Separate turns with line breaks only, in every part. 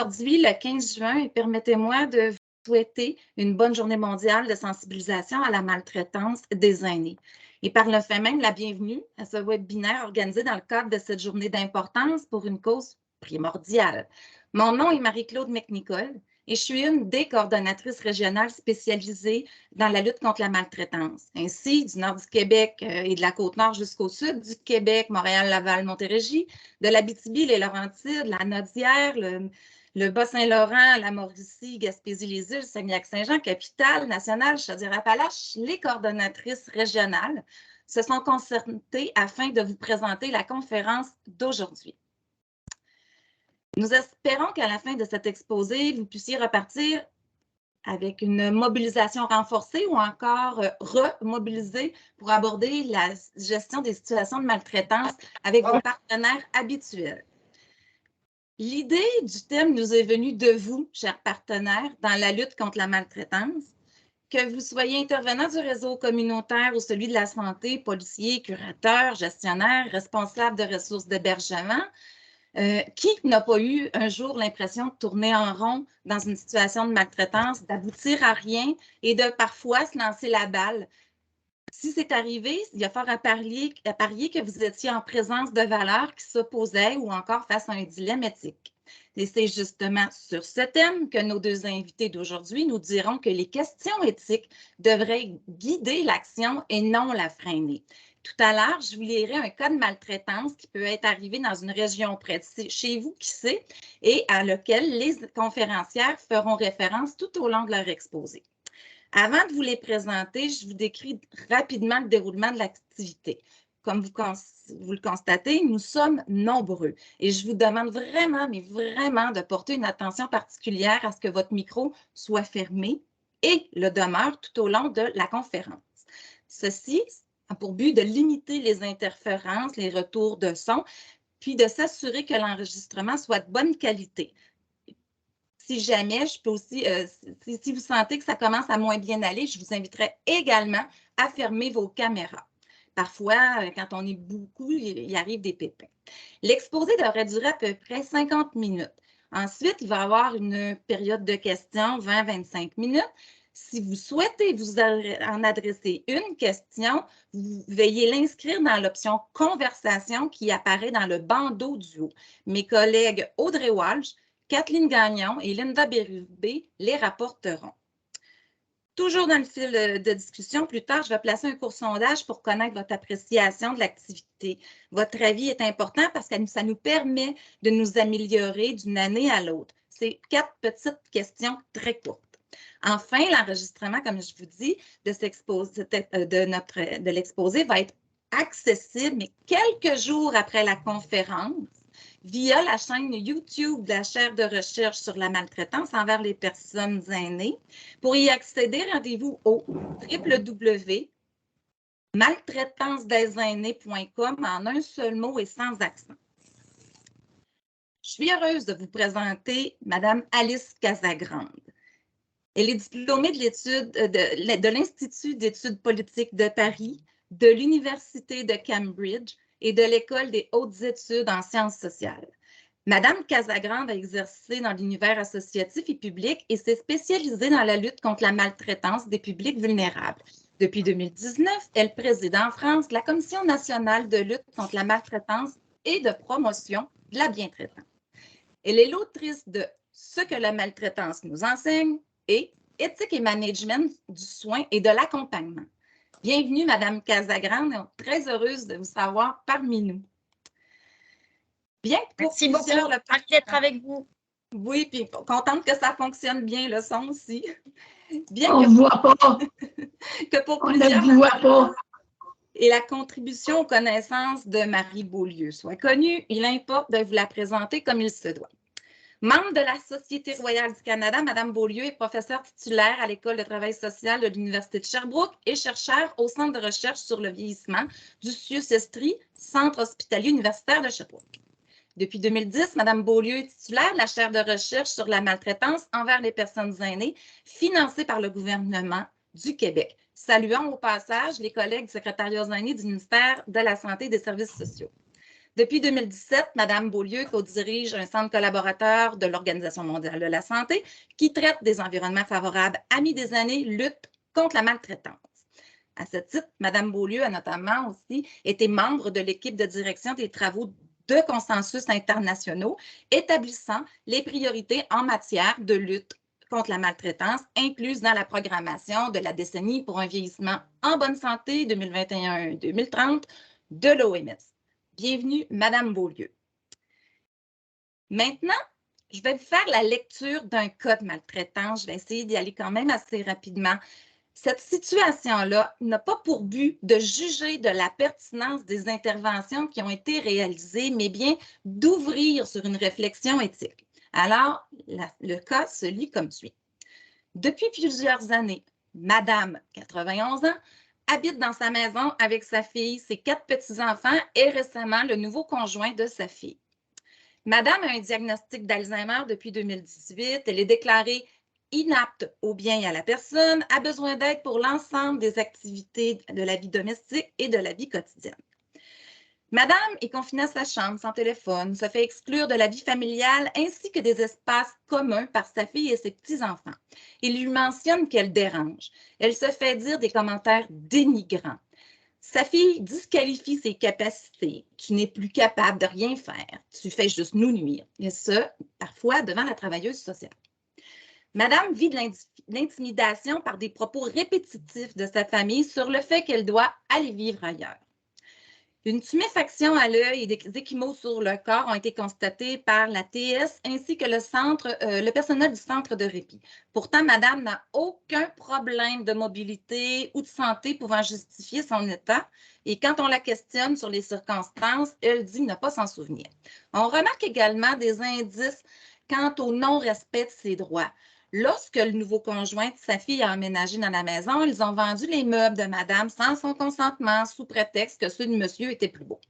Aujourd'hui, le 15 juin, et permettez-moi de vous souhaiter une bonne journée mondiale de sensibilisation à la maltraitance des aînés. Et par le fait même, la bienvenue à ce webinaire organisé dans le cadre de cette journée d'importance pour une cause primordiale. Mon nom est Marie-Claude McNicol et je suis une des coordonnatrices régionales spécialisées dans la lutte contre la maltraitance. Ainsi, du nord du Québec et de la Côte-Nord jusqu'au sud du Québec, Montréal, Laval, Montérégie, de l'Abitibi, les Laurentides, la Naudière, le Bas-Saint-Laurent, la Mauricie, Gaspésie-les-Îles, Saguenay-Lac-Saint-Jean, Capitale, Nationale, Chaudière-Appalaches, les coordonnatrices régionales se sont concertées afin de vous présenter la conférence d'aujourd'hui. Nous espérons qu'à la fin de cet exposé, vous puissiez repartir avec une mobilisation renforcée ou encore remobilisée pour aborder la gestion des situations de maltraitance avec vos partenaires habituels. L'idée du thème nous est venue de vous, chers partenaires, dans la lutte contre la maltraitance. Que vous soyez intervenant du réseau communautaire ou celui de la santé, policier, curateur, gestionnaire, responsable de ressources d'hébergement, qui n'a pas eu un jour l'impression de tourner en rond dans une situation de maltraitance, d'aboutir à rien et de parfois se lancer la balle? Si c'est arrivé, il y a fort à parier que vous étiez en présence de valeurs qui s'opposaient ou encore face à un dilemme éthique. Et c'est justement sur ce thème que nos deux invités d'aujourd'hui nous diront que les questions éthiques devraient guider l'action et non la freiner. Tout à l'heure, je vous lirai un cas de maltraitance qui peut être arrivé dans une région près de chez vous, qui sait, et à lequel les conférencières feront référence tout au long de leur exposé. Avant de vous les présenter, je vous décris rapidement le déroulement de l'activité. Comme vous le constatez, nous sommes nombreux et je vous demande vraiment, mais vraiment de porter une attention particulière à ce que votre micro soit fermé et le demeure tout au long de la conférence. Ceci a pour but de limiter les interférences, les retours de son, puis de s'assurer que l'enregistrement soit de bonne qualité. Si jamais, je peux aussi, si vous sentez que ça commence à moins bien aller, je vous inviterai également à fermer vos caméras. Parfois, quand on est beaucoup, il arrive des pépins. L'exposé devrait durer à peu près 50 minutes. Ensuite, il va y avoir une période de questions, 20-25 minutes. Si vous souhaitez vous en adresser une question, vous veillez l'inscrire dans l'option « Conversation » qui apparaît dans le bandeau du haut. Mes collègues Audrey Walsh, Kathleen Gagnon et Linda Bérubé les rapporteront. Toujours dans le fil de discussion, plus tard, je vais placer un court sondage pour connaître votre appréciation de l'activité. Votre avis est important parce que ça nous permet de nous améliorer d'une année à l'autre. C'est 4 petites questions très courtes. Enfin, l'enregistrement, comme je vous dis, de l'exposé va être accessible, mais quelques jours après la conférence, via la chaîne YouTube de la chaire de recherche sur la maltraitance envers les personnes aînées. Pour y accéder, rendez-vous au www.maltraitancedesAînés.com en un seul mot et sans accent. Je suis heureuse de vous présenter Mme Alice Casagrande. Elle est diplômée de l'Institut d'études politiques de Paris, de l'Université de Cambridge et de l'École des hautes études en sciences sociales. Madame Casagrande a exercé dans l'univers associatif et public et s'est spécialisée dans la lutte contre la maltraitance des publics vulnérables. Depuis 2019, elle préside en France la Commission nationale de lutte contre la maltraitance et de promotion de la bientraitance. Elle est l'autrice de « Ce que la maltraitance nous enseigne » et « Éthique et management du soin et de l'accompagnement ». Bienvenue, Madame Casagrande. Très heureuse de vous savoir parmi nous.
Bien, merci beaucoup. Ravi d'être avec vous.
Oui, puis contente que ça fonctionne bien, le son aussi.
Bien on ne voit pas.
Que pour
on ne voit pas.
Et la contribution aux connaissances de Marie Beaulieu soit connue, il importe de vous la présenter comme il se doit. Membre de la Société royale du Canada, Mme Beaulieu est professeure titulaire à l'École de travail social de l'Université de Sherbrooke et chercheure au Centre de recherche sur le vieillissement du CIUS-Estrie, Centre hospitalier universitaire de Sherbrooke. Depuis 2010, Mme Beaulieu est titulaire de la chaire de recherche sur la maltraitance envers les personnes aînées, financée par le gouvernement du Québec. Saluons au passage les collègues du secrétariat aîné du ministère de la Santé et des Services sociaux. Depuis 2017, Mme Beaulieu co-dirige un centre collaborateur de l'Organisation mondiale de la santé qui traite des environnements favorables amis des aînés, lutte contre la maltraitance. À ce titre, Mme Beaulieu a notamment aussi été membre de l'équipe de direction des travaux de consensus internationaux établissant les priorités en matière de lutte contre la maltraitance incluses dans la programmation de la décennie pour un vieillissement en bonne santé 2021-2030 de l'OMS. Bienvenue, Mme Beaulieu. Maintenant, je vais vous faire la lecture d'un cas de maltraitance. Je vais essayer d'y aller quand même assez rapidement. Cette situation-là n'a pas pour but de juger de la pertinence des interventions qui ont été réalisées, mais bien d'ouvrir sur une réflexion éthique. Alors, le cas se lit comme suit. Depuis plusieurs années, Madame, 91 ans, habite dans sa maison avec sa fille, ses 4 petits-enfants et récemment le nouveau conjoint de sa fille. Madame a un diagnostic d'Alzheimer depuis 2018. Elle est déclarée inapte au bien et à la personne, a besoin d'aide pour l'ensemble des activités de la vie domestique et de la vie quotidienne. Madame est confinée à sa chambre sans téléphone, se fait exclure de la vie familiale ainsi que des espaces communs par sa fille et ses petits-enfants. Il lui mentionne qu'elle dérange. Elle se fait dire des commentaires dénigrants. Sa fille disqualifie ses capacités. Tu n'es plus capable de rien faire. Tu fais juste nous nuire. Et ce, parfois devant la travailleuse sociale. Madame vit de l'intimidation par des propos répétitifs de sa famille sur le fait qu'elle doit aller vivre ailleurs. Une tuméfaction à l'œil et des échymoses sur le corps ont été constatés par la TS ainsi que le personnel du centre de répit. Pourtant, Madame n'a aucun problème de mobilité ou de santé pouvant justifier son état. Et quand on la questionne sur les circonstances, elle dit ne pas s'en souvenir. On remarque également des indices quant au non-respect de ses droits. Lorsque le nouveau conjoint de sa fille a emménagé dans la maison, ils ont vendu les meubles de Madame sans son consentement, sous prétexte que ceux de Monsieur étaient plus beaux.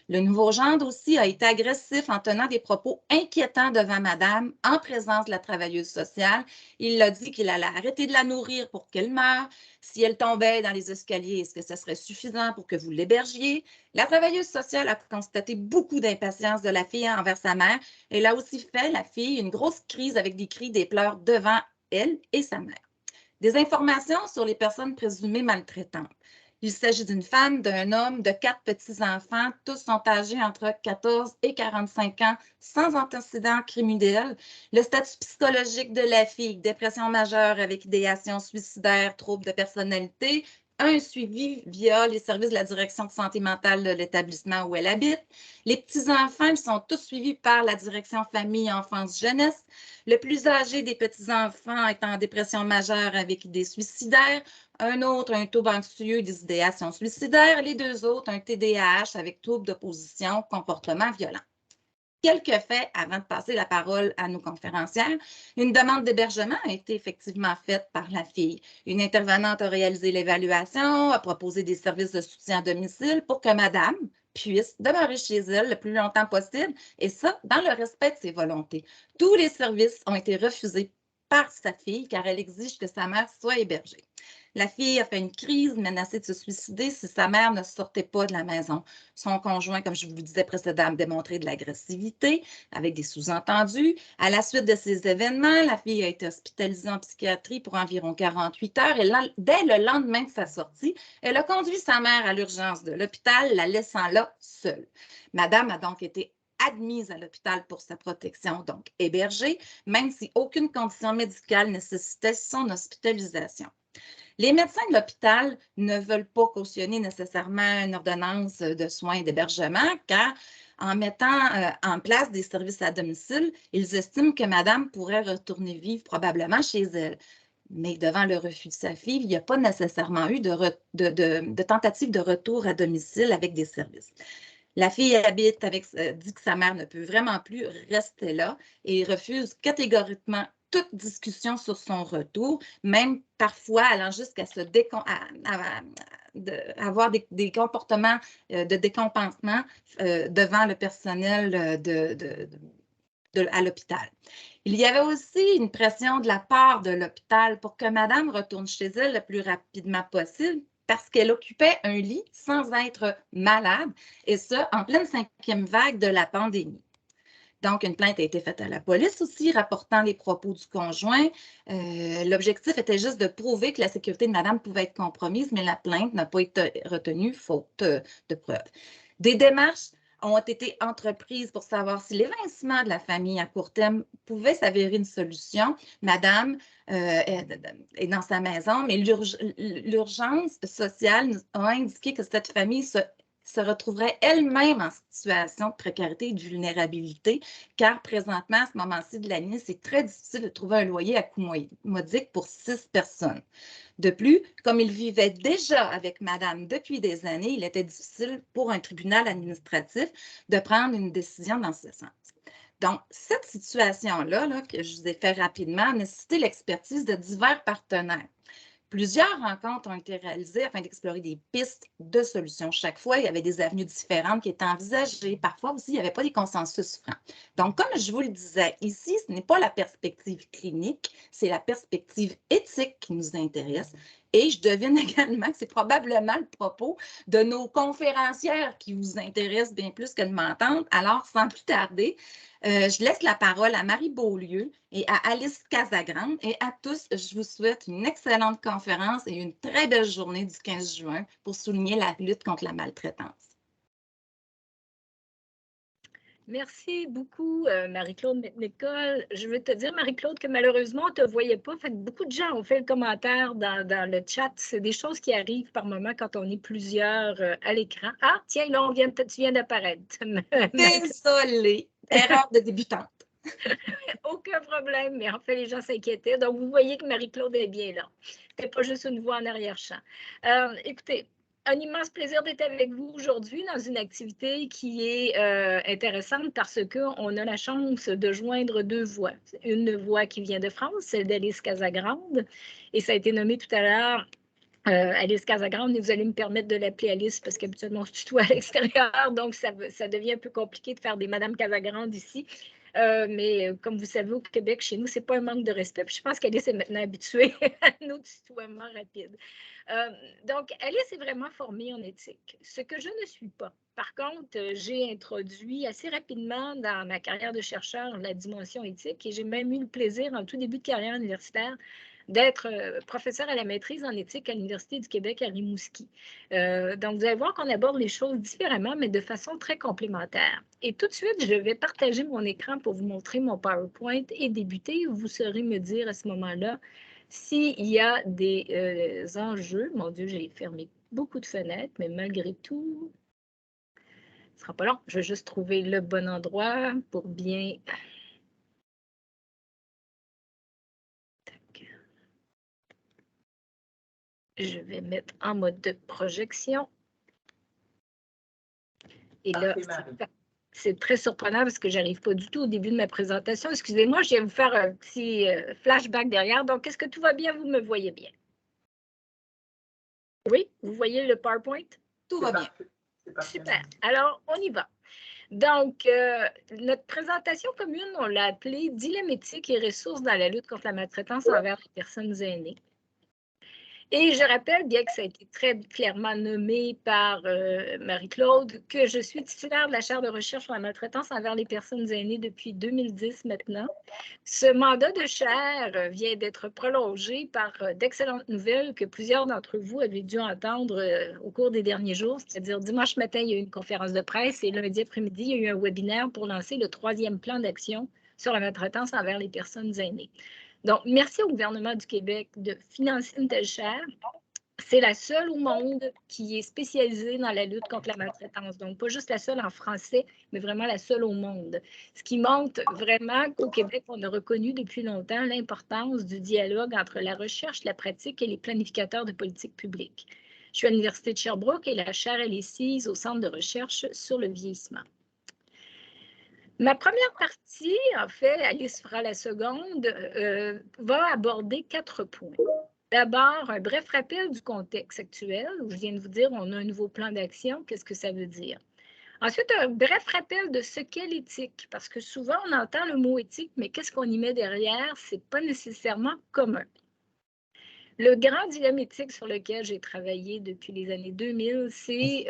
Le nouveau gendre aussi a été agressif en tenant des propos inquiétants devant Madame en présence de la travailleuse sociale. Il a dit qu'il allait arrêter de la nourrir pour qu'elle meure. Si elle tombait dans les escaliers, est-ce que ce serait suffisant pour que vous l'hébergiez? La travailleuse sociale a constaté beaucoup d'impatience de la fille envers sa mère. Elle a aussi fait, la fille, une grosse crise avec des cris, des pleurs devant elle et sa mère. Des informations sur les personnes présumées maltraitantes. Il s'agit d'une femme, d'un homme, de 4 petits-enfants. Tous sont âgés entre 14 et 45 ans, sans antécédents criminels. Le statut psychologique de la fille, dépression majeure avec idéation suicidaire, trouble de personnalité, un suivi via les services de la direction de santé mentale de l'établissement où elle habite. Les petits-enfants, ils sont tous suivis par la direction famille, enfance, jeunesse. Le plus âgé des petits-enfants est en dépression majeure avec idées suicidaires. Un autre, un trouble anxieux, des idéations suicidaires. Les 2 autres, un TDAH avec trouble d'opposition, comportement violent. Quelques faits avant de passer la parole à nos conférencières. Une demande d'hébergement a été effectivement faite par la fille. Une intervenante a réalisé l'évaluation, a proposé des services de soutien à domicile pour que Madame puisse demeurer chez elle le plus longtemps possible, et ça, dans le respect de ses volontés. Tous les services ont été refusés par sa fille car elle exige que sa mère soit hébergée. La fille a fait une crise, menacée de se suicider si sa mère ne sortait pas de la maison. Son conjoint, comme je vous le disais précédemment, a démontré de l'agressivité avec des sous-entendus. À la suite de ces événements, la fille a été hospitalisée en psychiatrie pour environ 48 heures et dès le lendemain de sa sortie, elle a conduit sa mère à l'urgence de l'hôpital, la laissant là seule. Madame a donc été admise à l'hôpital pour sa protection, donc hébergée, même si aucune condition médicale nécessitait son hospitalisation. Les médecins de l'hôpital ne veulent pas cautionner nécessairement une ordonnance de soins d'hébergement car en mettant en place des services à domicile, ils estiment que Madame pourrait retourner vivre probablement chez elle. Mais devant le refus de sa fille, il n'y a pas nécessairement eu de tentative de retour à domicile avec des services. La fille habite dit que sa mère ne peut vraiment plus rester là et refuse catégoriquement toute discussion sur son retour, même parfois allant jusqu'à avoir des comportements de décompensement devant le personnel à l'hôpital. Il y avait aussi une pression de la part de l'hôpital pour que Madame retourne chez elle le plus rapidement possible, parce qu'elle occupait un lit sans être malade, et ça, en pleine 5e vague de la pandémie. Donc, une plainte a été faite à la police aussi, rapportant les propos du conjoint. L'objectif était juste de prouver que la sécurité de madame pouvait être compromise, mais la plainte n'a pas été retenue faute de preuves. Des démarches ont été entreprises pour savoir si l'évincement de la famille à court terme pouvait s'avérer une solution. Madame est dans sa maison, mais l'urgence sociale a indiqué que cette famille se retrouverait elle-même en situation de précarité et de vulnérabilité, car présentement, à ce moment-ci de l'année, c'est très difficile de trouver un loyer à coût modique pour 6 personnes. De plus, comme il vivait déjà avec madame depuis des années, il était difficile pour un tribunal administratif de prendre une décision dans ce sens. Donc, cette situation-là, que je vous ai fait rapidement, a nécessité l'expertise de divers partenaires. Plusieurs rencontres ont été réalisées afin d'explorer des pistes de solutions. Chaque fois, il y avait des avenues différentes qui étaient envisagées. Parfois aussi, il n'y avait pas des consensus francs. Donc, comme je vous le disais, ici, ce n'est pas la perspective clinique, c'est la perspective éthique qui nous intéresse. Et je devine également que c'est probablement le propos de nos conférencières qui vous intéressent bien plus que de m'entendre. Alors, sans plus tarder, je laisse la parole à Marie Beaulieu et à Alice Casagrande. Et à tous, je vous souhaite une excellente conférence et une très belle journée du 15 juin pour souligner la lutte contre la maltraitance.
Merci beaucoup, Marie-Claude Nicole. Je veux te dire, Marie-Claude, que malheureusement, on ne te voyait pas. Fait que beaucoup de gens ont fait le commentaire dans le chat. C'est des choses qui arrivent par moment quand on est plusieurs à l'écran. Ah, tiens, là, tu viens d'apparaître.
Désolée, erreur de débutante.
Aucun problème, mais en fait, les gens s'inquiétaient. Donc, vous voyez que Marie-Claude est bien là. C'était pas juste une voix en arrière-champ. Écoutez, un immense plaisir d'être avec vous aujourd'hui dans une activité qui est intéressante parce qu'on a la chance de joindre deux voix. Une voix qui vient de France, celle d'Alice Casagrande, et ça a été nommé tout à l'heure Alice Casagrande, et vous allez me permettre de l'appeler Alice parce qu'habituellement, on se tutoie à l'extérieur, donc ça devient un peu compliqué de faire des Madame Casagrande ici. Mais comme vous savez, au Québec, chez nous, ce n'est pas un manque de respect. Puis je pense qu'Alice est maintenant habituée à nos tutoiements rapides. Donc, Alice est vraiment formée en éthique, ce que je ne suis pas. Par contre, j'ai introduit assez rapidement dans ma carrière de chercheur la dimension éthique et j'ai même eu le plaisir, en tout début de carrière universitaire, d'être professeur à la maîtrise en éthique à l'Université du Québec à Rimouski. Donc, vous allez voir qu'on aborde les choses différemment, mais de façon très complémentaire. Et tout de suite, je vais partager mon écran pour vous montrer mon PowerPoint et débuter. Vous saurez me dire à ce moment-là s'il y a des enjeux. Mon Dieu, j'ai fermé beaucoup de fenêtres, mais malgré tout, ce ne sera pas long. Je vais juste trouver le bon endroit pour bien... Je vais mettre en mode de projection. Et là, c'est très surprenant parce que je n'arrive pas du tout au début de ma présentation. Excusez-moi, je vais vous faire un petit flashback derrière. Donc, est-ce que tout va bien? Vous me voyez bien? Oui, vous voyez le PowerPoint?
Tout va bien.
Super. Alors, on y va. Donc, notre présentation commune, on l'a appelée « Dilemme éthique et ressources dans la lutte contre la maltraitance envers les personnes aînées ». Et je rappelle, bien que ça a été très clairement nommé par Marie-Claude, que je suis titulaire de la chaire de recherche sur la maltraitance envers les personnes aînées depuis 2010 maintenant. Ce mandat de chaire vient d'être prolongé par d'excellentes nouvelles que plusieurs d'entre vous avaient dû entendre au cours des derniers jours, c'est-à-dire dimanche matin, il y a eu une conférence de presse et lundi après-midi, il y a eu un webinaire pour lancer le 3e plan d'action sur la maltraitance envers les personnes aînées. Donc, merci au gouvernement du Québec de financer une telle chaire. C'est la seule au monde qui est spécialisée dans la lutte contre la maltraitance. Donc, pas juste la seule en français, mais vraiment la seule au monde. Ce qui montre vraiment qu'au Québec, on a reconnu depuis longtemps l'importance du dialogue entre la recherche, la pratique et les planificateurs de politique publique. Je suis à l'Université de Sherbrooke et la chaire, elle est sise au Centre de recherche sur le vieillissement. Ma première partie, en fait, Alice fera la seconde, va aborder 4 points. D'abord, un bref rappel du contexte actuel, où je viens de vous dire on a un nouveau plan d'action, qu'est-ce que ça veut dire? Ensuite, un bref rappel de ce qu'est l'éthique, parce que souvent on entend le mot éthique, mais qu'est-ce qu'on y met derrière? Ce n'est pas nécessairement commun. Le grand dilemme éthique sur lequel j'ai travaillé depuis les années 2000, c'est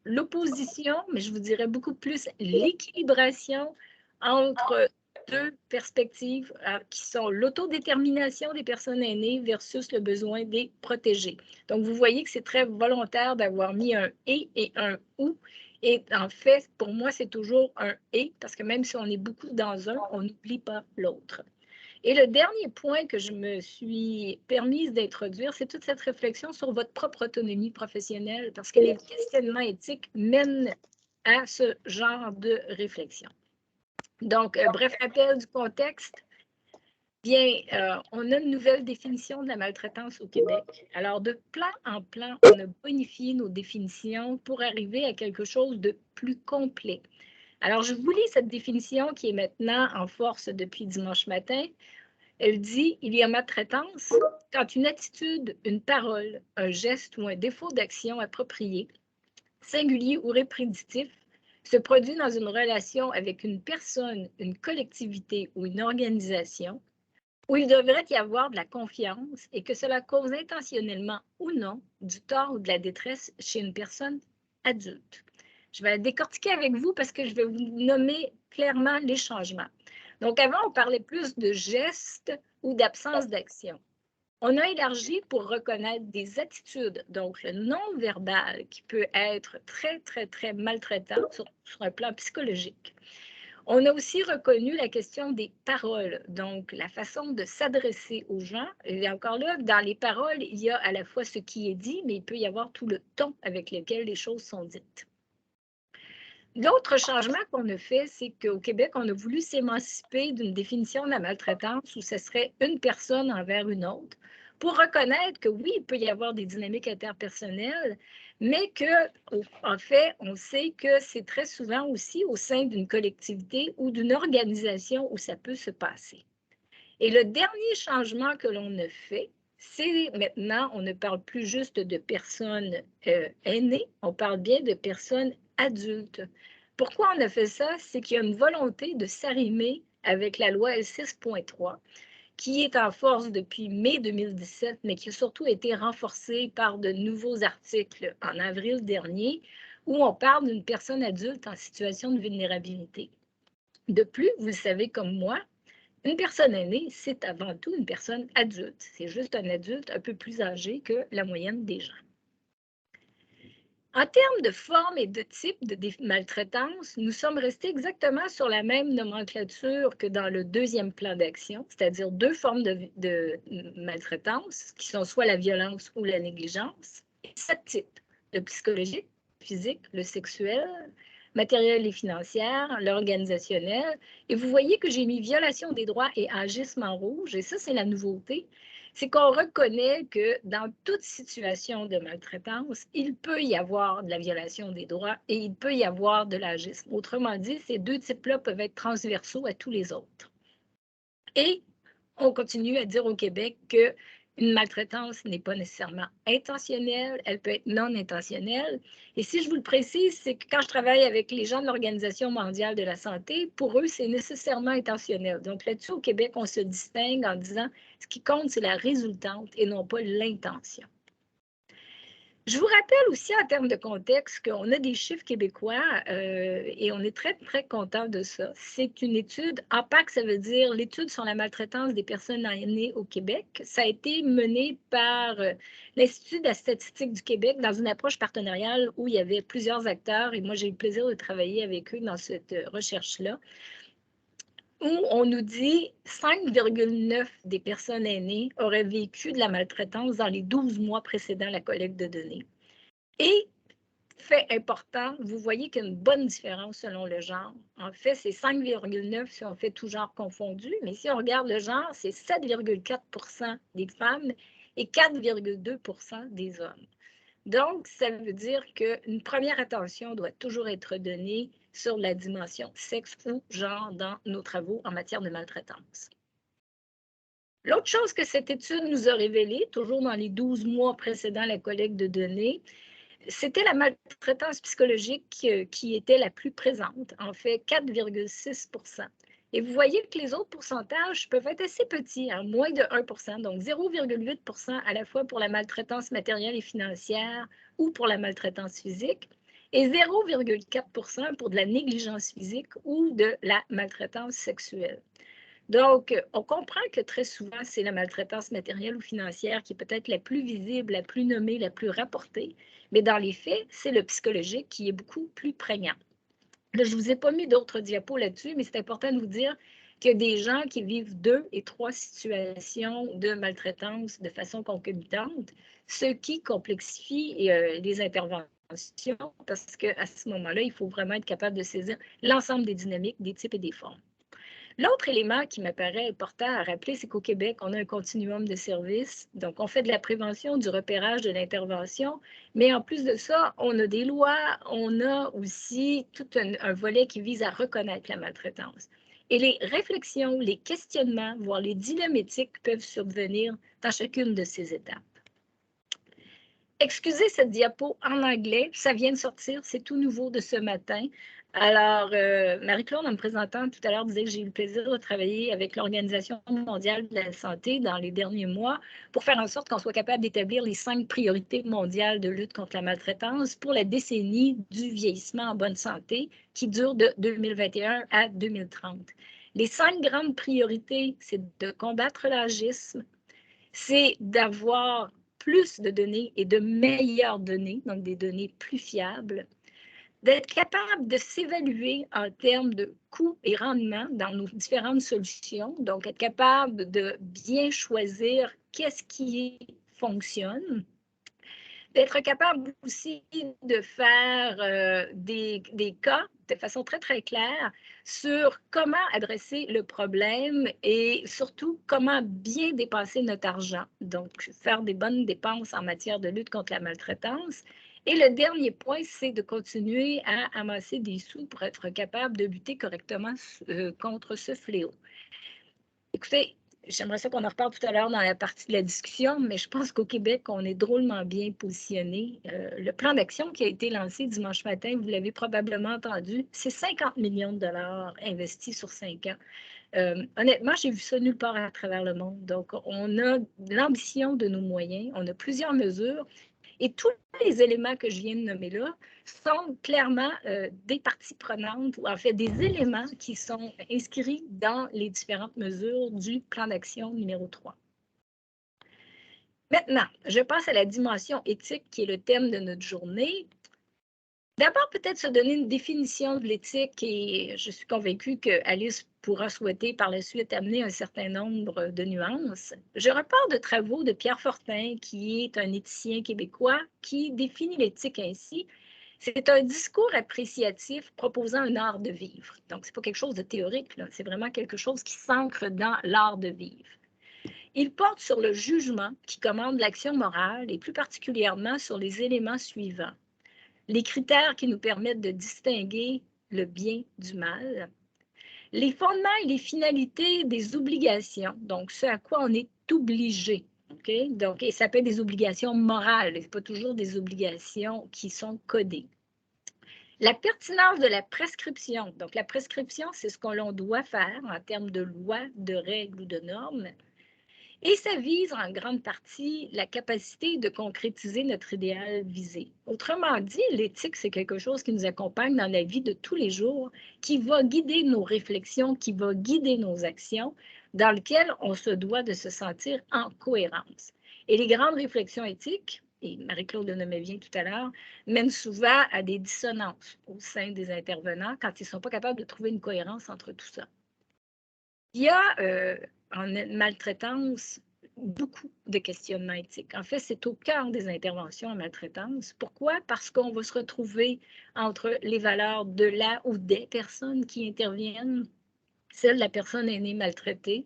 l'opposition, mais je vous dirais beaucoup plus l'équilibration entre deux perspectives qui sont l'autodétermination des personnes aînées versus le besoin des protéger. Donc, vous voyez que c'est très volontaire d'avoir mis un « et » un « ou ». Et en fait, pour moi, c'est toujours un « et » parce que même si on est beaucoup dans un, on n'oublie pas l'autre. Et le dernier point que je me suis permise d'introduire, c'est toute cette réflexion sur votre propre autonomie professionnelle, parce que les questionnements éthiques mènent à ce genre de réflexion. Donc, bref rappel du contexte. Bien, on a une nouvelle définition de la maltraitance au Québec. Alors, de plan en plan, on a bonifié nos définitions pour arriver à quelque chose de plus complet. Alors, je vous lis cette définition qui est maintenant en force depuis dimanche matin. Elle dit « Il y a maltraitance quand une attitude, une parole, un geste ou un défaut d'action approprié, singulier ou répétitif, se produit dans une relation avec une personne, une collectivité ou une organisation où il devrait y avoir de la confiance et que cela cause intentionnellement ou non du tort ou de la détresse chez une personne adulte. » Je vais décortiquer avec vous parce que je vais vous nommer clairement les changements. Donc, avant, on parlait plus de gestes ou d'absence d'action. On a élargi pour reconnaître des attitudes, donc le non-verbal qui peut être très, très, très maltraitant sur un plan psychologique. On a aussi reconnu la question des paroles, donc la façon de s'adresser aux gens. Et encore là, dans les paroles, il y a à la fois ce qui est dit, mais il peut y avoir tout le ton avec lequel les choses sont dites. L'autre changement qu'on a fait, c'est qu'au Québec, on a voulu s'émanciper d'une définition de la maltraitance où ce serait une personne envers une autre pour reconnaître que oui, il peut y avoir des dynamiques interpersonnelles, mais qu'en fait, on sait que c'est très souvent aussi au sein d'une collectivité ou d'une organisation où ça peut se passer. Et le dernier changement que l'on a fait, c'est maintenant, on ne parle plus juste de personnes aînées, on parle bien de personnes adultes. Pourquoi on a fait ça? C'est qu'il y a une volonté de s'arrimer avec la loi L6.3, qui est en force depuis mai 2017, mais qui a surtout été renforcée par de nouveaux articles en avril dernier, où on parle d'une personne adulte en situation de vulnérabilité. De plus, vous le savez comme moi, une personne aînée, c'est avant tout une personne adulte. C'est juste un adulte un peu plus âgé que la moyenne des gens. En termes de forme et de type de maltraitance, nous sommes restés exactement sur la même nomenclature que dans le deuxième plan d'action, c'est-à-dire deux formes de maltraitance, qui sont soit la violence ou la négligence, et 7 types, le psychologique, le physique, le sexuel, matériel et financière, l'organisationnel. Et vous voyez que j'ai mis violation des droits et agisme en rouge, et ça, c'est la nouveauté. C'est qu'on reconnaît que dans toute situation de maltraitance, il peut y avoir de la violation des droits et il peut y avoir de l'agisme. Autrement dit, ces deux types-là peuvent être transversaux à tous les autres. Et on continue à dire au Québec qu'une maltraitance n'est pas nécessairement intentionnelle, elle peut être non intentionnelle. Et si je vous le précise, c'est que quand je travaille avec les gens de l'Organisation mondiale de la santé, pour eux, c'est nécessairement intentionnel. Donc là-dessus, au Québec, on se distingue en disant ce qui compte, c'est la résultante et non pas l'intention. Je vous rappelle aussi en termes de contexte qu'on a des chiffres québécois et on est très, très content de ça. C'est une étude, APAC, ça veut dire l'étude sur la maltraitance des personnes aînées au Québec. Ça a été mené par l'Institut de la statistique du Québec dans une approche partenariale où il y avait plusieurs acteurs et moi, j'ai eu le plaisir de travailler avec eux dans cette recherche-là, où on nous dit 5,9 des personnes aînées auraient vécu de la maltraitance dans les 12 mois précédant la collecte de données. Et, fait important, vous voyez qu'il y a une bonne différence selon le genre. En fait, c'est 5,9 si on fait tout genre confondu, mais si on regarde le genre, c'est 7,4 des femmes et 4,2 des hommes. Donc, ça veut dire qu'une première attention doit toujours être donnée sur la dimension sexe ou genre dans nos travaux en matière de maltraitance. L'autre chose que cette étude nous a révélé, toujours dans les 12 mois précédant la collecte de données, c'était la maltraitance psychologique qui était la plus présente, en fait 4,6 Et vous voyez que les autres pourcentages peuvent être assez petits, hein, moins de 1 donc 0,8 à la fois pour la maltraitance matérielle et financière ou pour la maltraitance physique, et 0,4 pour de la négligence physique ou de la maltraitance sexuelle. Donc, on comprend que très souvent, c'est la maltraitance matérielle ou financière qui est peut-être la plus visible, la plus nommée, la plus rapportée, mais dans les faits, c'est le psychologique qui est beaucoup plus prégnant. Là, je ne vous ai pas mis d'autres diapos là-dessus, mais c'est important de vous dire qu'il y a des gens qui vivent 2 et 3 situations de maltraitance de façon concomitante, ce qui complexifie les interventions parce qu'à ce moment-là, il faut vraiment être capable de saisir l'ensemble des dynamiques, des types et des formes. L'autre élément qui m'apparaît important à rappeler, c'est qu'au Québec, on a un continuum de services. Donc, on fait de la prévention, du repérage, de l'intervention, mais en plus de ça, on a des lois, on a aussi tout un volet qui vise à reconnaître la maltraitance. Et les réflexions, les questionnements, voire les dilemmes éthiques peuvent survenir dans chacune de ces étapes. Excusez cette diapo en anglais, ça vient de sortir, c'est tout nouveau de ce matin. Alors, Marie-Claude, en me présentant tout à l'heure, disait que j'ai eu le plaisir de travailler avec l'Organisation mondiale de la santé dans les derniers mois pour faire en sorte qu'on soit capable d'établir les 5 priorités mondiales de lutte contre la maltraitance pour la décennie du vieillissement en bonne santé qui dure de 2021 à 2030. Les 5 grandes priorités, c'est de combattre l'agisme, c'est d'avoir plus de données et de meilleures données, donc des données plus fiables, d'être capable de s'évaluer en termes de coûts et rendement dans nos différentes solutions, donc être capable de bien choisir qu'est-ce qui fonctionne, d'être capable aussi de faire des cas de façon très, très claire sur comment adresser le problème et surtout comment bien dépenser notre argent. Donc, faire des bonnes dépenses en matière de lutte contre la maltraitance. Et le dernier point, c'est de continuer à amasser des sous pour être capable de lutter correctement contre ce fléau. Écoutez, j'aimerais ça qu'on en reparle tout à l'heure dans la partie de la discussion, mais je pense qu'au Québec, on est drôlement bien positionné. Le plan d'action qui a été lancé dimanche matin, vous l'avez probablement entendu, c'est 50 millions de dollars investis sur 5 ans. Honnêtement, j'ai vu ça nulle part à travers le monde. Donc, on a l'ambition de nos moyens, on a plusieurs mesures et tous les éléments que je viens de nommer là sont clairement des parties prenantes ou en fait des éléments qui sont inscrits dans les différentes mesures du plan d'action numéro 3. Maintenant, je passe à la dimension éthique qui est le thème de notre journée. D'abord, peut-être se donner une définition de l'éthique et je suis convaincue que Alice pourra souhaiter par la suite amener un certain nombre de nuances. Je repars de travaux de Pierre Fortin, qui est un éthicien québécois, qui définit l'éthique ainsi. C'est un discours appréciatif proposant un art de vivre. Donc, ce n'est pas quelque chose de théorique, c'est vraiment quelque chose qui s'ancre dans l'art de vivre. Il porte sur le jugement qui commande l'action morale et plus particulièrement sur les éléments suivants. Les critères qui nous permettent de distinguer le bien du mal, les fondements et les finalités des obligations, donc ce à quoi on est obligé. Okay? Donc, et ça peut être des obligations morales, ce n'est pas toujours des obligations qui sont codées. La pertinence de la prescription. Donc, la prescription, c'est ce qu'on doit faire en termes de loi, de règles ou de normes. Et ça vise en grande partie la capacité de concrétiser notre idéal visé. Autrement dit, l'éthique, c'est quelque chose qui nous accompagne dans la vie de tous les jours, qui va guider nos réflexions, qui va guider nos actions, dans lequel on se doit de se sentir en cohérence. Et les grandes réflexions éthiques, et Marie-Claude le nommait bien tout à l'heure, mènent souvent à des dissonances au sein des intervenants quand ils ne sont pas capables de trouver une cohérence entre tout ça. Il y a en maltraitance beaucoup de questionnements éthiques. En fait, c'est au cœur des interventions en maltraitance. Pourquoi? Parce qu'on va se retrouver entre les valeurs de la ou des personnes qui interviennent, celle de la personne aînée maltraitée,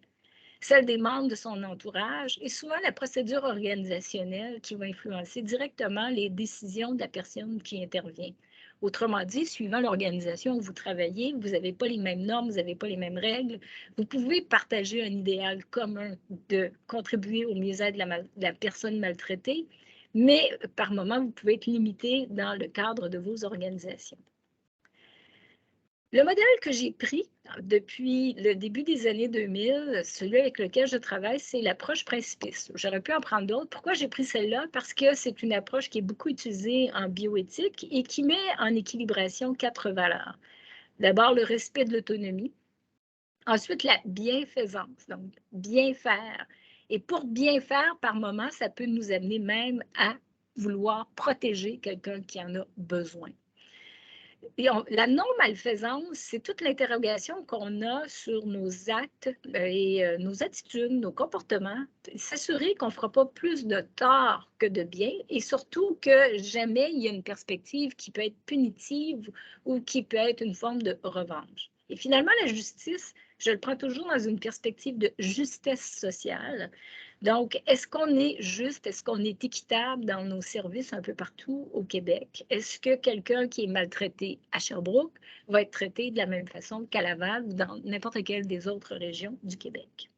celle des membres de son entourage et souvent la procédure organisationnelle qui va influencer directement les décisions de la personne qui intervient. Autrement dit, suivant l'organisation où vous travaillez, vous n'avez pas les mêmes normes, vous n'avez pas les mêmes règles. Vous pouvez partager un idéal commun de contribuer au mieux-être de la personne maltraitée, mais par moment, vous pouvez être limité dans le cadre de vos organisations. Le modèle que j'ai pris depuis le début des années 2000, celui avec lequel je travaille, c'est l'approche principiste. J'aurais pu en prendre d'autres. Pourquoi j'ai pris celle-là? Parce que c'est une approche qui est beaucoup utilisée en bioéthique et qui met en équilibration 4 valeurs. D'abord, le respect de l'autonomie. Ensuite, la bienfaisance, donc bien faire. Et pour bien faire, par moment, ça peut nous amener même à vouloir protéger quelqu'un qui en a besoin. Et la non-malfaisance, c'est toute l'interrogation qu'on a sur nos actes et nos attitudes, nos comportements, s'assurer qu'on ne fera pas plus de tort que de bien et surtout que jamais il y a une perspective qui peut être punitive ou qui peut être une forme de revanche. Et finalement, la justice, je le prends toujours dans une perspective de justesse sociale. Donc, est-ce qu'on est juste, est-ce qu'on est équitable dans nos services un peu partout au Québec? Est-ce que quelqu'un qui est maltraité à Sherbrooke va être traité de la même façon qu'à Laval ou dans n'importe quelle des autres régions du Québec?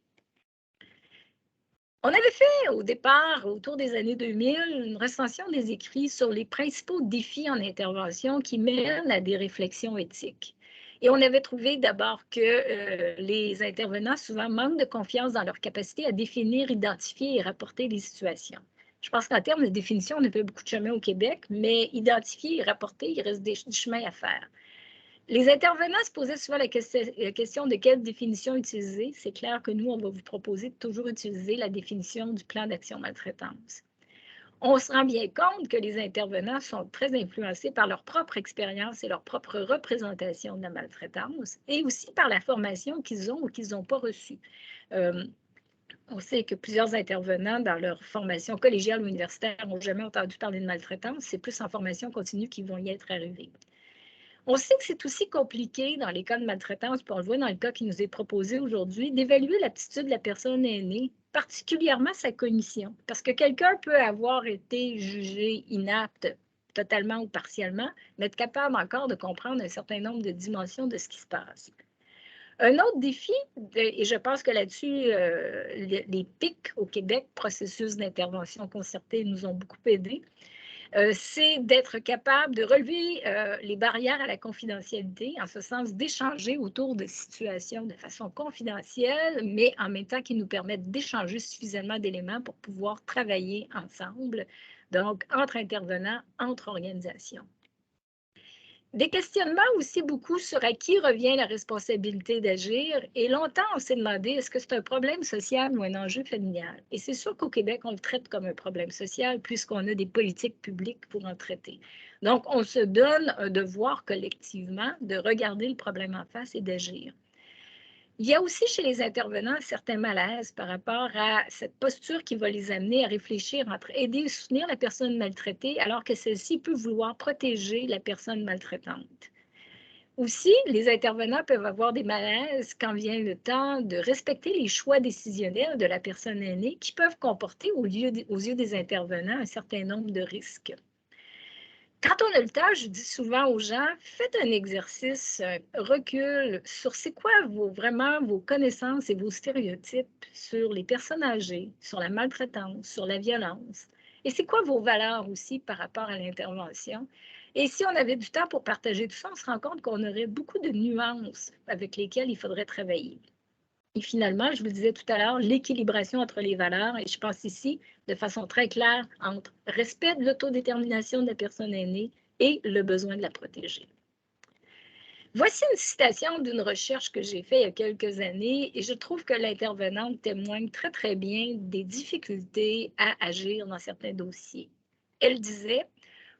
On avait fait au départ, autour des années 2000, une recension des écrits sur les principaux défis en intervention qui mènent à des réflexions éthiques. Et on avait trouvé d'abord que les intervenants souvent manquent de confiance dans leur capacité à définir, identifier et rapporter les situations. Je pense qu'en termes de définition, on a fait beaucoup de chemin au Québec, mais identifier et rapporter, il reste du chemin à faire. Les intervenants se posaient souvent la question de quelle définition utiliser. C'est clair que nous, on va vous proposer de toujours utiliser la définition du plan d'action maltraitance. On se rend bien compte que les intervenants sont très influencés par leur propre expérience et leur propre représentation de la maltraitance et aussi par la formation qu'ils ont ou qu'ils n'ont pas reçue. On sait que plusieurs intervenants dans leur formation collégiale ou universitaire n'ont jamais entendu parler de maltraitance. C'est plus en formation continue qu'ils vont y être arrivés. On sait que c'est aussi compliqué dans les cas de maltraitance, puis on le voit dans le cas qui nous est proposé aujourd'hui, d'évaluer l'aptitude de la personne aînée, particulièrement sa cognition, parce que quelqu'un peut avoir été jugé inapte totalement ou partiellement, mais être capable encore de comprendre un certain nombre de dimensions de ce qui se passe. Un autre défi, et je pense que là-dessus, les PIC au Québec, processus d'intervention concertée, nous ont beaucoup aidés, c'est d'être capable de relever les barrières à la confidentialité, en ce sens d'échanger autour de situations de façon confidentielle, mais en même temps qui nous permettent d'échanger suffisamment d'éléments pour pouvoir travailler ensemble, donc entre intervenants, entre organisations. Des questionnements aussi beaucoup sur à qui revient la responsabilité d'agir. Et longtemps, on s'est demandé, est-ce que c'est un problème social ou un enjeu familial? Et c'est sûr qu'au Québec, on le traite comme un problème social puisqu'on a des politiques publiques pour en traiter. Donc, on se donne un devoir collectivement de regarder le problème en face et d'agir. Il y a aussi chez les intervenants un certain malaise par rapport à cette posture qui va les amener à réfléchir entre aider et soutenir la personne maltraitée alors que celle-ci peut vouloir protéger la personne maltraitante. Aussi, les intervenants peuvent avoir des malaises quand vient le temps de respecter les choix décisionnels de la personne aînée qui peuvent comporter aux yeux des intervenants un certain nombre de risques. Quand on a le temps, je dis souvent aux gens, faites un exercice, recul sur c'est quoi vraiment vos connaissances et vos stéréotypes sur les personnes âgées, sur la maltraitance, sur la violence. Et c'est quoi vos valeurs aussi par rapport à l'intervention. Et si on avait du temps pour partager tout ça, on se rend compte qu'on aurait beaucoup de nuances avec lesquelles il faudrait travailler. Et finalement, je vous le disais tout à l'heure, l'équilibration entre les valeurs, et je pense ici de façon très claire entre respect de l'autodétermination de la personne aînée et le besoin de la protéger. Voici une citation d'une recherche que j'ai faite il y a quelques années et je trouve que l'intervenante témoigne très, très bien des difficultés à agir dans certains dossiers. Elle disait,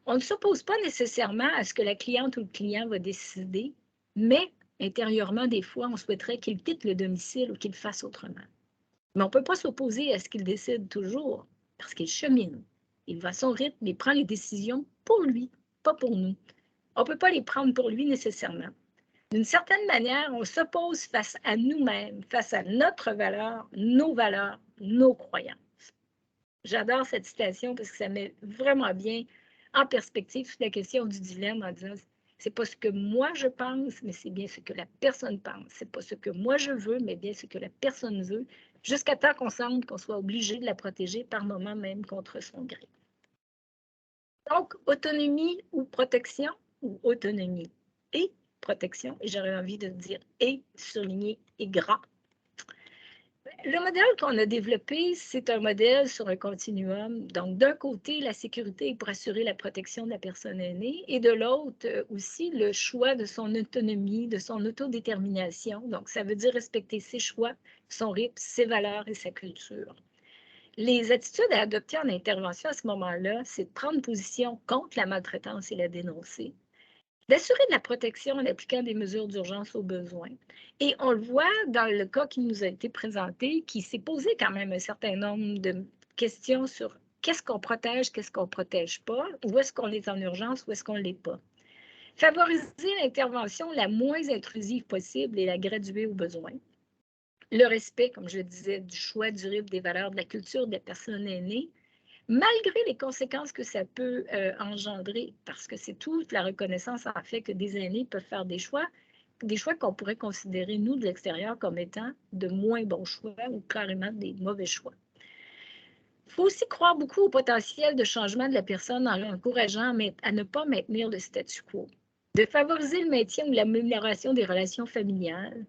on ne s'oppose pas nécessairement à ce que la cliente ou le client va décider, mais intérieurement, des fois, on souhaiterait qu'il quitte le domicile ou qu'il fasse autrement. Mais on ne peut pas s'opposer à ce qu'il décide toujours, parce qu'il chemine. Il va à son rythme, il prend les décisions pour lui, pas pour nous. On ne peut pas les prendre pour lui nécessairement. D'une certaine manière, on s'oppose face à nous-mêmes, face à notre valeur, nos croyances. J'adore cette citation parce que ça met vraiment bien en perspective toute la question du dilemme en disant c'est pas ce que moi je pense, mais c'est bien ce que la personne pense. C'est pas ce que moi je veux, mais bien ce que la personne veut, jusqu'à temps qu'on sente qu'on soit obligé de la protéger par moment même contre son gré. Donc, autonomie ou protection ou autonomie et protection, et j'aurais envie de dire « et » surligné et gras. Le modèle qu'on a développé, c'est un modèle sur un continuum. Donc, d'un côté, la sécurité pour assurer la protection de la personne aînée et de l'autre aussi le choix de son autonomie, de son autodétermination. Donc, ça veut dire respecter ses choix, son rythme, ses valeurs et sa culture. Les attitudes à adopter en intervention à ce moment-là, c'est de prendre position contre la maltraitance et la dénoncer, d'assurer de la protection en appliquant des mesures d'urgence aux besoins. Et on le voit dans le cas qui nous a été présenté, qui s'est posé quand même un certain nombre de questions sur qu'est-ce qu'on protège, qu'est-ce qu'on ne protège pas, où est-ce qu'on est en urgence, où est-ce qu'on ne l'est pas. Favoriser l'intervention la moins intrusive possible et la graduer aux besoins. Le respect, comme je le disais, du choix, du rythme, des valeurs, de la culture des personnes aînées, malgré les conséquences que ça peut engendrer, parce que c'est toute la reconnaissance en fait que des aînés peuvent faire des choix qu'on pourrait considérer, nous, de l'extérieur, comme étant de moins bons choix ou carrément des mauvais choix. Il faut aussi croire beaucoup au potentiel de changement de la personne en l'encourageant à ne pas maintenir le statu quo, de favoriser le maintien ou l'amélioration des relations familiales.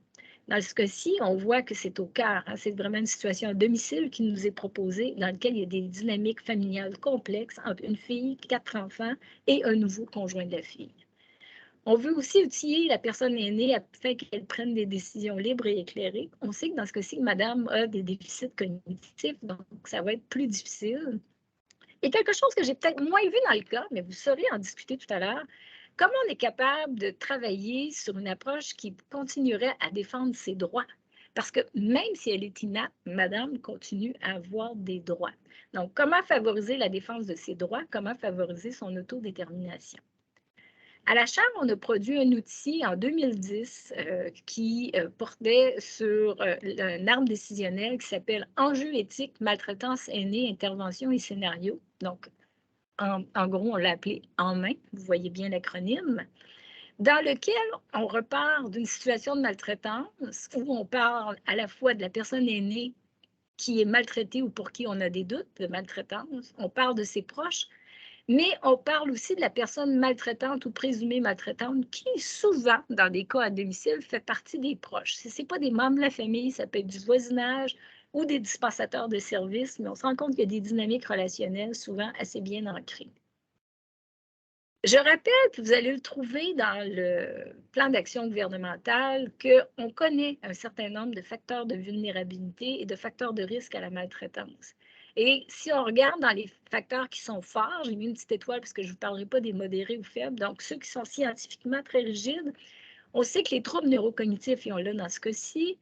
Dans ce cas-ci, on voit que c'est au cœur. Hein, c'est vraiment une situation à domicile qui nous est proposée, dans laquelle il y a des dynamiques familiales complexes entre une fille, 4 enfants et un nouveau conjoint de la fille. On veut aussi outiller la personne aînée afin qu'elle prenne des décisions libres et éclairées. On sait que dans ce cas-ci, madame a des déficits cognitifs, donc ça va être plus difficile. Et quelque chose que j'ai peut-être moins vu dans le cas, mais vous saurez en discuter tout à l'heure, comment on est capable de travailler sur une approche qui continuerait à défendre ses droits? Parce que même si elle est inapte, madame continue à avoir des droits. Donc, comment favoriser la défense de ses droits? Comment favoriser son autodétermination? À la Chambre, on a produit un outil en 2010 qui portait sur un arbre décisionnel qui s'appelle « Enjeux éthiques, maltraitance aînée, intervention et scénario ». Donc, en gros, on l'a appelé « En main », vous voyez bien l'acronyme, dans lequel on repart d'une situation de maltraitance où on parle à la fois de la personne aînée qui est maltraitée ou pour qui on a des doutes de maltraitance, on parle de ses proches, mais on parle aussi de la personne maltraitante ou présumée maltraitante qui, souvent, dans des cas à domicile, fait partie des proches. Si ce n'est pas des membres de la famille, ça peut être du voisinage ou des dispensateurs de services, mais on se rend compte qu'il y a des dynamiques relationnelles souvent assez bien ancrées. Je rappelle, puis vous allez le trouver dans le plan d'action gouvernemental, qu'on connaît un certain nombre de facteurs de vulnérabilité et de facteurs de risque à la maltraitance. Et si on regarde dans les facteurs qui sont forts, j'ai mis une petite étoile parce que je ne vous parlerai pas des modérés ou faibles, donc ceux qui sont scientifiquement très rigides, on sait que les troubles neurocognitifs, et on l'a dans ce cas-ci,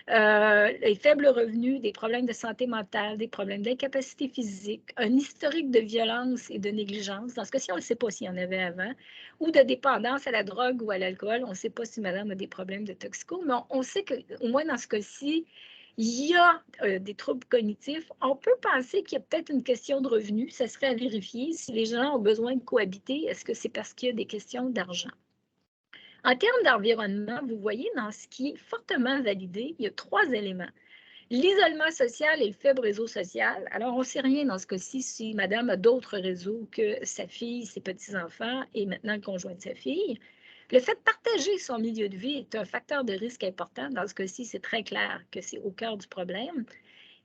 les faibles revenus, des problèmes de santé mentale, des problèmes d'incapacité physique, un historique de violence et de négligence, dans ce cas-ci, on ne sait pas s'il y en avait avant, ou de dépendance à la drogue ou à l'alcool, on ne sait pas si madame a des problèmes de toxico, mais on sait qu'au moins dans ce cas-ci, il y a des troubles cognitifs. On peut penser qu'il y a peut-être une question de revenus, ça serait à vérifier. Si les gens ont besoin de cohabiter, est-ce que c'est parce qu'il y a des questions d'argent? En termes d'environnement, vous voyez, dans ce qui est fortement validé, il y a 3 éléments. L'isolement social et le faible réseau social. Alors, on ne sait rien dans ce cas-ci si madame a d'autres réseaux que sa fille, ses petits-enfants et maintenant le conjoint de sa fille. Le fait de partager son milieu de vie est un facteur de risque important. Dans ce cas-ci, c'est très clair que c'est au cœur du problème.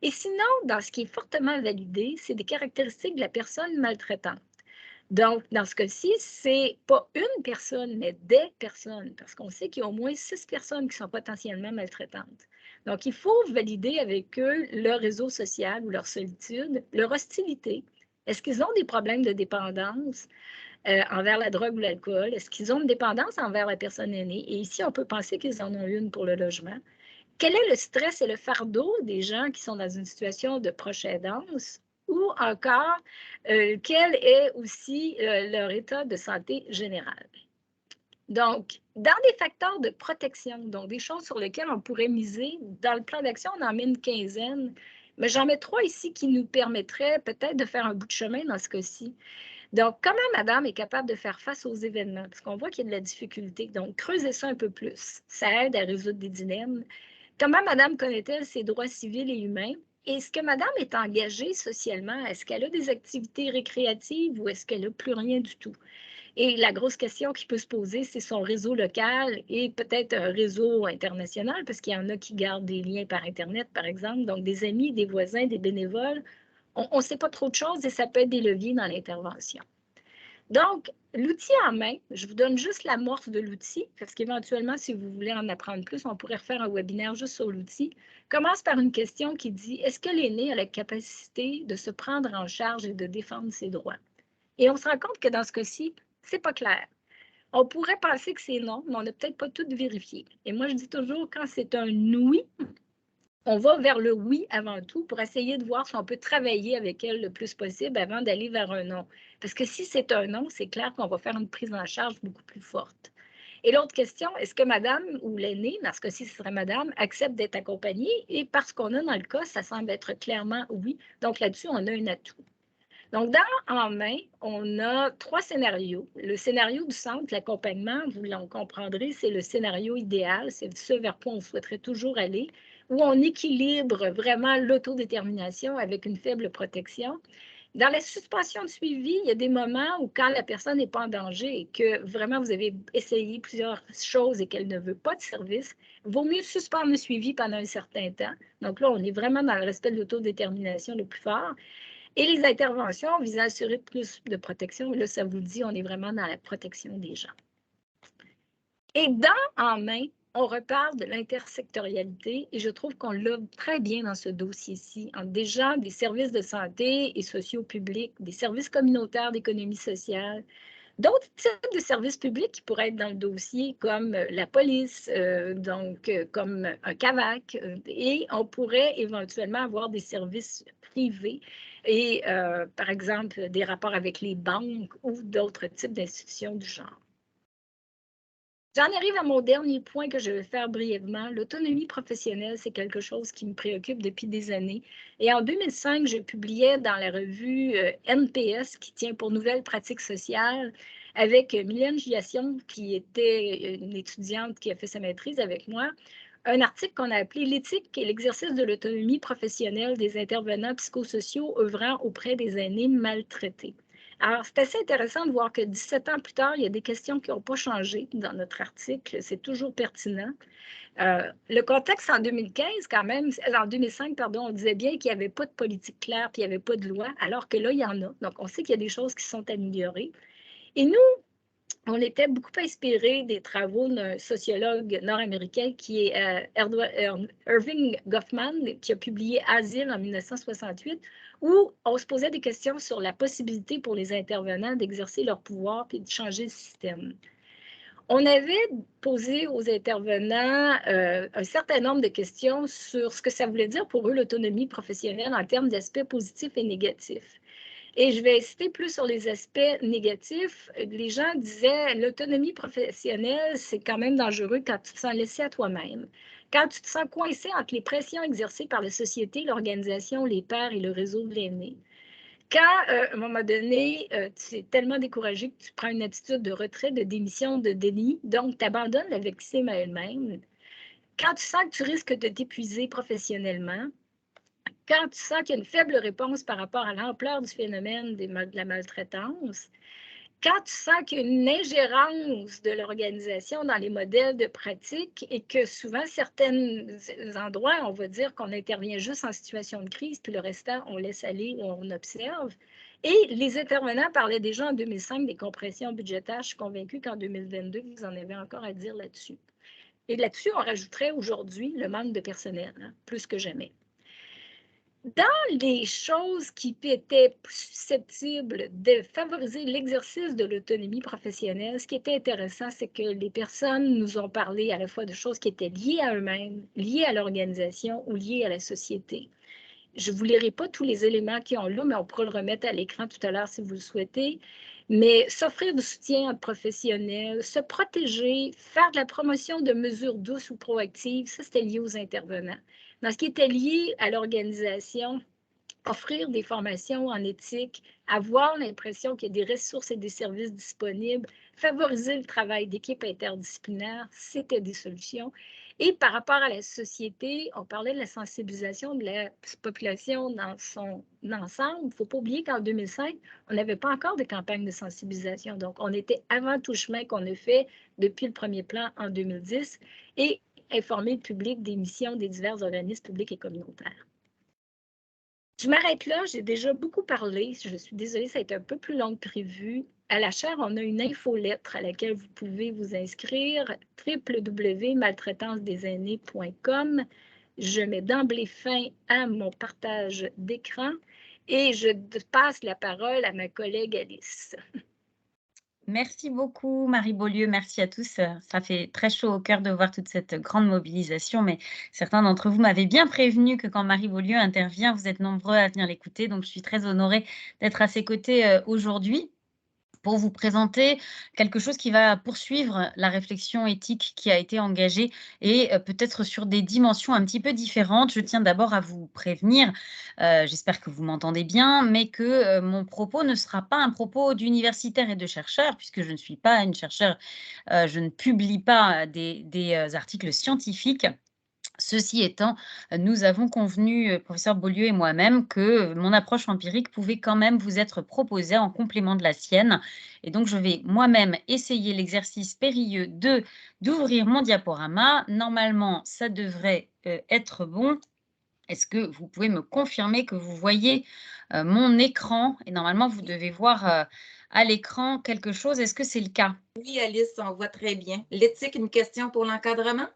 Et sinon, dans ce qui est fortement validé, c'est des caractéristiques de la personne maltraitante. Donc, dans ce cas-ci, ce n'est pas une personne, mais des personnes, parce qu'on sait qu'il y a au moins 6 personnes qui sont potentiellement maltraitantes. Donc, il faut valider avec eux leur réseau social ou leur solitude, leur hostilité. Est-ce qu'ils ont des problèmes de dépendance envers la drogue ou l'alcool? Est-ce qu'ils ont une dépendance envers la personne aînée? Et ici, on peut penser qu'ils en ont une pour le logement. Quel est le stress et le fardeau des gens qui sont dans une situation de proche aidance? Ou encore, quel est aussi leur état de santé général. Donc, dans des facteurs de protection, donc des choses sur lesquelles on pourrait miser, dans le plan d'action, on en met une quinzaine, mais j'en mets 3 ici qui nous permettraient peut-être de faire un bout de chemin dans ce cas-ci. Donc, comment madame est capable de faire face aux événements? Parce qu'on voit qu'il y a de la difficulté. Donc, creusez ça un peu plus. Ça aide à résoudre des dilemmes. Comment madame connaît-elle ses droits civils et humains? Est-ce que madame est engagée socialement? Est-ce qu'elle a des activités récréatives ou est-ce qu'elle n'a plus rien du tout? Et la grosse question qui peut se poser, c'est son réseau local et peut-être un réseau international, parce qu'il y en a qui gardent des liens par Internet, par exemple, donc des amis, des voisins, des bénévoles. On ne sait pas trop de choses et ça peut être des leviers dans l'intervention. Donc, l'outil en main, je vous donne juste l'amorce de l'outil, parce qu'éventuellement, si vous voulez en apprendre plus, on pourrait refaire un webinaire juste sur l'outil. Commence par une question qui dit, est-ce que l'aîné a la capacité de se prendre en charge et de défendre ses droits? Et on se rend compte que dans ce cas-ci, c'est pas clair. On pourrait penser que c'est non, mais on n'a peut-être pas tout vérifié. Et moi, je dis toujours, quand c'est un oui, on va vers le oui avant tout pour essayer de voir si on peut travailler avec elle le plus possible avant d'aller vers un non. Parce que si c'est un non, c'est clair qu'on va faire une prise en charge beaucoup plus forte. Et l'autre question, est-ce que madame ou l'aîné, dans ce cas-ci, ce serait madame, accepte d'être accompagnée? Et parce qu'on a dans le cas, ça semble être clairement oui. Donc là-dessus, on a un atout. Donc, dans En main, on a 3 scénarios. Le scénario du centre, l'accompagnement, vous l'en comprendrez, c'est le scénario idéal, c'est ce vers quoi on souhaiterait toujours aller, où on équilibre vraiment l'autodétermination avec une faible protection. Dans la suspension de suivi, il y a des moments où quand la personne n'est pas en danger et que vraiment vous avez essayé plusieurs choses et qu'elle ne veut pas de service, il vaut mieux suspendre le suivi pendant un certain temps. Donc là, on est vraiment dans le respect de l'autodétermination le plus fort. Et les interventions visant à assurer plus de protection, là, ça vous dit, on est vraiment dans la protection des gens. Et En main, on reparle de l'intersectorialité et je trouve qu'on l'a très bien dans ce dossier-ci, entre des gens des services de santé et sociaux publics, des services communautaires d'économie sociale, d'autres types de services publics qui pourraient être dans le dossier, comme la police, comme un CAVAC, et on pourrait éventuellement avoir des services privés et, par exemple, des rapports avec les banques ou d'autres types d'institutions du genre. J'en arrive à mon dernier point que je vais faire brièvement. L'autonomie professionnelle, c'est quelque chose qui me préoccupe depuis des années. Et en 2005, je publiais dans la revue NPS, qui tient pour Nouvelles pratiques sociales, avec Mylène Giassion, qui était une étudiante qui a fait sa maîtrise avec moi, un article qu'on a appelé « L'éthique et l'exercice de l'autonomie professionnelle des intervenants psychosociaux œuvrant auprès des aînés maltraités ». Alors, c'est assez intéressant de voir que 17 ans plus tard, il y a des questions qui n'ont pas changé dans notre article. C'est toujours pertinent. Le contexte en 2015, quand même, en 2005, pardon, on disait bien qu'il n'y avait pas de politique claire puis il n'y avait pas de loi, alors que là, il y en a. Donc, on sait qu'il y a des choses qui sont améliorées. Et nous, on était beaucoup inspirés des travaux d'un sociologue nord-américain qui est Irving Goffman, qui a publié Asile en 1968, où on se posait des questions sur la possibilité pour les intervenants d'exercer leur pouvoir et de changer le système. On avait posé aux intervenants un certain nombre de questions sur ce que ça voulait dire pour eux l'autonomie professionnelle en termes d'aspects positifs et négatifs. Et je vais insister plus sur les aspects négatifs. Les gens disaient l'autonomie professionnelle, c'est quand même dangereux quand tu te sens laissé à toi-même. Quand tu te sens coincé entre les pressions exercées par la société, l'organisation, les pairs et le réseau de l'aîné. Quand, à un moment donné, tu es tellement découragé que tu prends une attitude de retrait, de démission, de déni, donc tu abandonnes la victime à elle-même. Quand tu sens que tu risques de t'épuiser professionnellement, quand tu sens qu'il y a une faible réponse par rapport à l'ampleur du phénomène de la maltraitance, quand tu sens qu'il y a une ingérence de l'organisation dans les modèles de pratique et que souvent, certains endroits, on va dire qu'on intervient juste en situation de crise, puis le restant, on laisse aller, on observe. Et les intervenants parlaient déjà en 2005 des compressions budgétaires. Je suis convaincue qu'en 2022, vous en avez encore à dire là-dessus. Et là-dessus, on rajouterait aujourd'hui le manque de personnel, hein, plus que jamais. Dans les choses qui étaient susceptibles de favoriser l'exercice de l'autonomie professionnelle, ce qui était intéressant, c'est que les personnes nous ont parlé à la fois de choses qui étaient liées à eux-mêmes, liées à l'organisation ou liées à la société. Je ne vous lirai pas tous les éléments qui ont là, mais on pourra le remettre à l'écran tout à l'heure si vous le souhaitez. Mais s'offrir du soutien à professionnels, se protéger, faire de la promotion de mesures douces ou proactives, ça, c'était lié aux intervenants. Dans ce qui était lié à l'organisation, offrir des formations en éthique, avoir l'impression qu'il y a des ressources et des services disponibles, favoriser le travail d'équipe interdisciplinaire, c'était des solutions. Et par rapport à la société, on parlait de la sensibilisation de la population dans son ensemble. Il ne faut pas oublier qu'en 2005, on n'avait pas encore de campagne de sensibilisation. Donc, on était avant tout chemin qu'on a fait depuis le premier plan en 2010 et informer le public des missions des divers organismes publics et communautaires. Je m'arrête là, j'ai déjà beaucoup parlé. Je suis désolée, ça a été un peu plus long que prévu. À la chaire, on a une infolettre à laquelle vous pouvez vous inscrire, www.maltraitancedesAînés.com. Je mets d'emblée fin à mon partage d'écran et je passe la parole à ma collègue Alice.
Merci beaucoup, Marie Beaulieu. Merci à tous. Ça fait très chaud au cœur de voir toute cette grande mobilisation, mais certains d'entre vous m'avaient bien prévenu que quand Marie Beaulieu intervient, vous êtes nombreux à venir l'écouter. Donc, je suis très honorée d'être à ses côtés aujourd'hui pour vous présenter quelque chose qui va poursuivre la réflexion éthique qui a été engagée et peut-être sur des dimensions un petit peu différentes. Je tiens d'abord à vous prévenir, j'espère que vous m'entendez bien, mais que mon propos ne sera pas un propos d'universitaire et de chercheur, puisque je ne suis pas une chercheure, je ne publie pas des articles scientifiques. Ceci étant, nous avons convenu, professeur Beaulieu et moi-même, que mon approche empirique pouvait quand même vous être proposée en complément de la sienne. Et donc, je vais moi-même essayer l'exercice périlleux d'ouvrir mon diaporama. Normalement, ça devrait être bon. Est-ce que vous pouvez me confirmer que vous voyez mon écran? Et normalement, vous devez voir à l'écran quelque chose. Est-ce que c'est le cas?
Oui, Alice, on voit très bien. L'éthique, une question pour l'encadrement?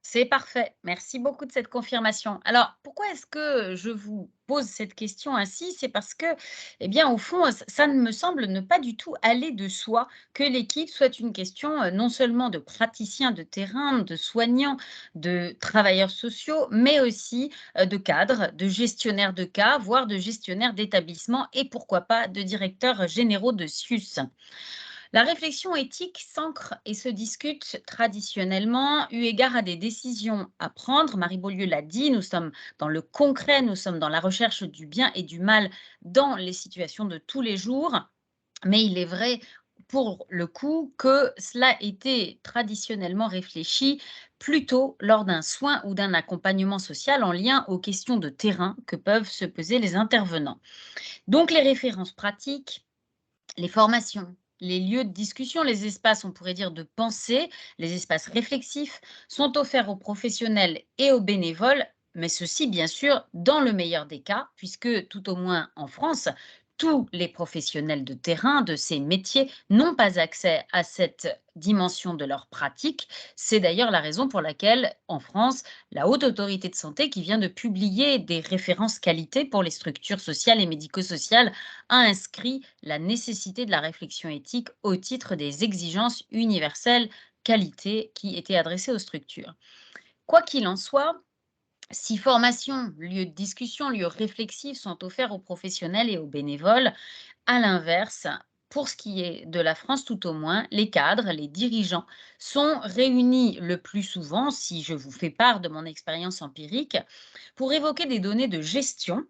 C'est parfait. Merci beaucoup de cette confirmation. Alors, pourquoi est-ce que je vous pose cette question ainsi? C'est parce que, eh bien, au fond, ça ne me semble ne pas du tout aller de soi que l'équipe soit une question non seulement de praticiens de terrain, de soignants, de travailleurs sociaux, mais aussi de cadres, de gestionnaires de cas, voire de gestionnaires d'établissements et pourquoi pas de directeurs généraux de SUS. La réflexion éthique s'ancre et se discute traditionnellement eu égard à des décisions à prendre. Marie Beaulieu l'a dit, nous sommes dans le concret, nous sommes dans la recherche du bien et du mal dans les situations de tous les jours. Mais il est vrai, pour le coup, que cela était traditionnellement réfléchi plutôt lors d'un soin ou d'un accompagnement social en lien aux questions de terrain que peuvent se poser les intervenants. Donc les références pratiques, les formations, les lieux de discussion, les espaces, on pourrait dire, de pensée, les espaces réflexifs sont offerts aux professionnels et aux bénévoles, mais ceci, bien sûr, dans le meilleur des cas, puisque tout au moins en France, tous les professionnels de terrain de ces métiers n'ont pas accès à cette dimension de leur pratique. C'est d'ailleurs la raison pour laquelle, en France, la Haute Autorité de Santé, qui vient de publier des références qualité pour les structures sociales et médico-sociales, a inscrit la nécessité de la réflexion éthique au titre des exigences universelles qualité qui étaient adressées aux structures. Quoi qu'il en soit, si formation, lieux de discussion, lieux réflexifs sont offerts aux professionnels et aux bénévoles, à l'inverse, pour ce qui est de la France tout au moins, les cadres, les dirigeants sont réunis le plus souvent, si je vous fais part de mon expérience empirique, pour évoquer des données de gestion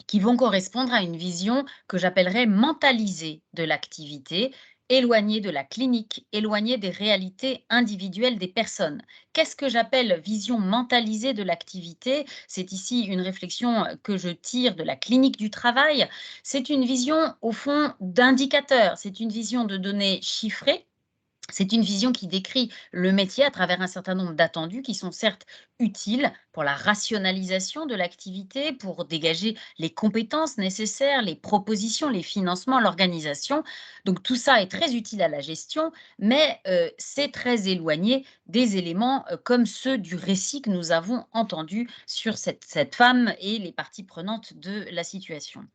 qui vont correspondre à une vision que j'appellerais mentalisée de l'activité, éloignée de la clinique, éloignée des réalités individuelles des personnes. Qu'est-ce que j'appelle vision mentalisée de l'activité? C'est ici une réflexion que je tire de la clinique du travail. C'est une vision, au fond, d'indicateur. C'est une vision de données chiffrées. C'est une vision qui décrit le métier à travers un certain nombre d'attendus qui sont certes utiles pour la rationalisation de l'activité, pour dégager les compétences nécessaires, les propositions, les financements, l'organisation. Donc tout ça est très utile à la gestion, mais c'est très éloigné des éléments comme ceux du récit que nous avons entendu sur cette femme et les parties prenantes de la situation.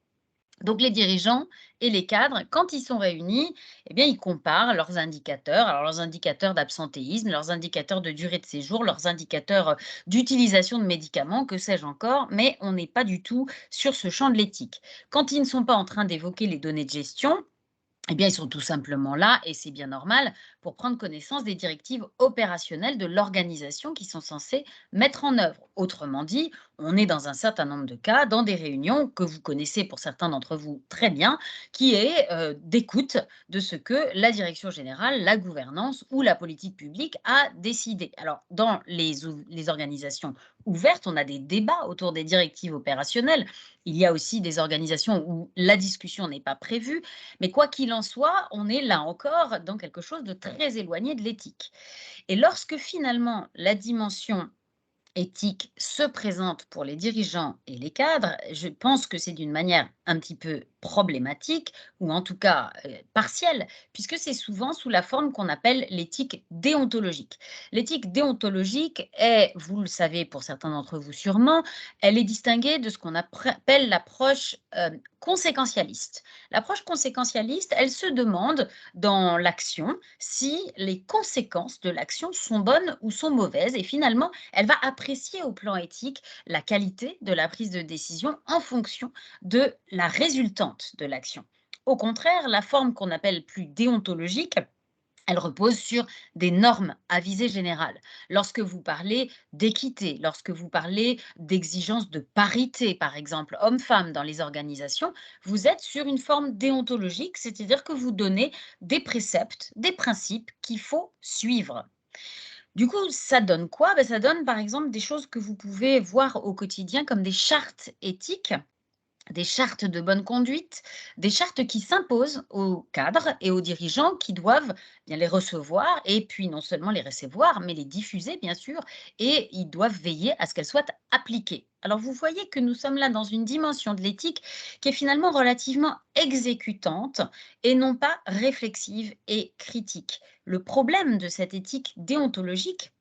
Donc les dirigeants et les cadres, quand ils sont réunis, eh bien, ils comparent leurs indicateurs, alors leurs indicateurs d'absentéisme, leurs indicateurs de durée de séjour, leurs indicateurs d'utilisation de médicaments, que sais-je encore, mais on n'est pas du tout sur ce champ de l'éthique. Quand ils ne sont pas en train d'évoquer les données de gestion, eh bien, ils sont tout simplement là, et c'est bien normal, pour prendre connaissance des directives opérationnelles de l'organisation qui sont censées mettre en œuvre. Autrement dit, on est dans un certain nombre de cas, dans des réunions que vous connaissez pour certains d'entre vous très bien, qui est d'écoute de ce que la direction générale, la gouvernance ou la politique publique a décidé. Alors, dans les organisations ouvertes, on a des débats autour des directives opérationnelles. Il y a aussi des organisations où la discussion n'est pas prévue, mais quoi qu'il en soit, on est là encore dans quelque chose de très éloigné de l'éthique. Et lorsque finalement la dimension éthique se présente pour les dirigeants et les cadres, je pense que c'est d'une manière un petit peu problématique, ou en tout cas partielle, puisque c'est souvent sous la forme qu'on appelle l'éthique déontologique. L'éthique déontologique est, vous le savez pour certains d'entre vous sûrement, elle est distinguée de ce qu'on appelle l'approche conséquentialiste. L'approche conséquentialiste, elle se demande dans l'action si les conséquences de l'action sont bonnes ou sont mauvaises, et finalement, elle va apprécier au plan éthique la qualité de la prise de décision en fonction de la résultante de l'action. Au contraire, la forme qu'on appelle plus déontologique, elle repose sur des normes à visée générale. Lorsque vous parlez d'équité, lorsque vous parlez d'exigence de parité, par exemple, hommes-femmes dans les organisations, vous êtes sur une forme déontologique, c'est-à-dire que vous donnez des préceptes, des principes qu'il faut suivre. Du coup, ça donne quoi? Ça donne par exemple des choses que vous pouvez voir au quotidien comme des chartes éthiques, des chartes de bonne conduite, des chartes qui s'imposent aux cadres et aux dirigeants qui doivent bien les recevoir et puis non seulement les recevoir, mais les diffuser bien sûr, et ils doivent veiller à ce qu'elles soient appliquées. Alors vous voyez que nous sommes là dans une dimension de l'éthique qui est finalement relativement exécutante et non pas réflexive et critique. Le problème de cette éthique déontologique,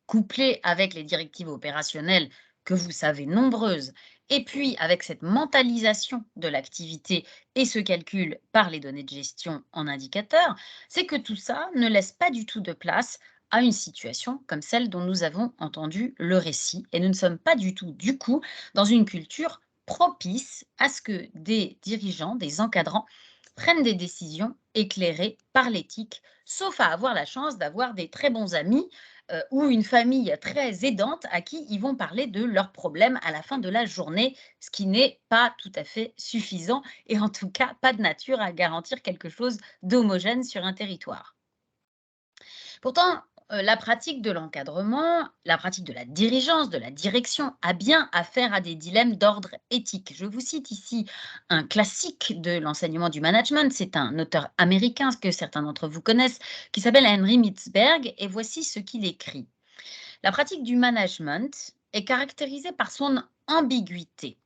couplée avec les directives opérationnelles que vous savez nombreuses, et puis avec cette mentalisation de l'activité et ce calcul par les données de gestion en indicateurs, c'est que tout ça ne laisse pas du tout de place à une situation comme celle dont nous avons entendu le récit. Et nous ne sommes pas du tout, du coup, dans une culture propice à ce que des dirigeants, des encadrants, prennent des décisions éclairées par l'éthique, sauf à avoir la chance d'avoir des très bons amis ou une famille très aidante à qui ils vont parler de leurs problèmes à la fin de la journée, ce qui n'est pas tout à fait suffisant et en tout cas pas de nature à garantir quelque chose d'homogène sur un territoire. Pourtant, la pratique de l'encadrement, la pratique de la dirigeance, de la direction, a bien affaire à des dilemmes d'ordre éthique. Je vous cite ici un classique de l'enseignement du management. C'est un auteur américain que certains d'entre vous connaissent, qui s'appelle Henry Mitzberg, et voici ce qu'il écrit. La pratique du management est caractérisée par son ambiguïté.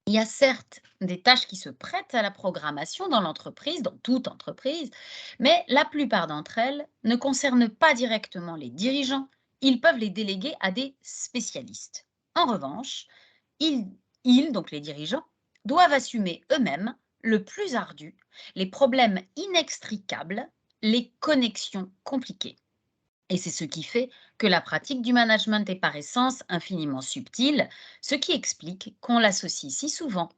Il y a certes des tâches qui se prêtent à la programmation dans l'entreprise, dans toute entreprise, mais la plupart d'entre elles ne concernent pas directement les dirigeants. Ils peuvent les déléguer à des spécialistes. En revanche, donc les dirigeants, doivent assumer eux-mêmes le plus ardu, les problèmes inextricables, les connexions compliquées. Et c'est ce qui fait que la pratique du management est par essence infiniment subtile, ce qui explique qu'on l'associe si souvent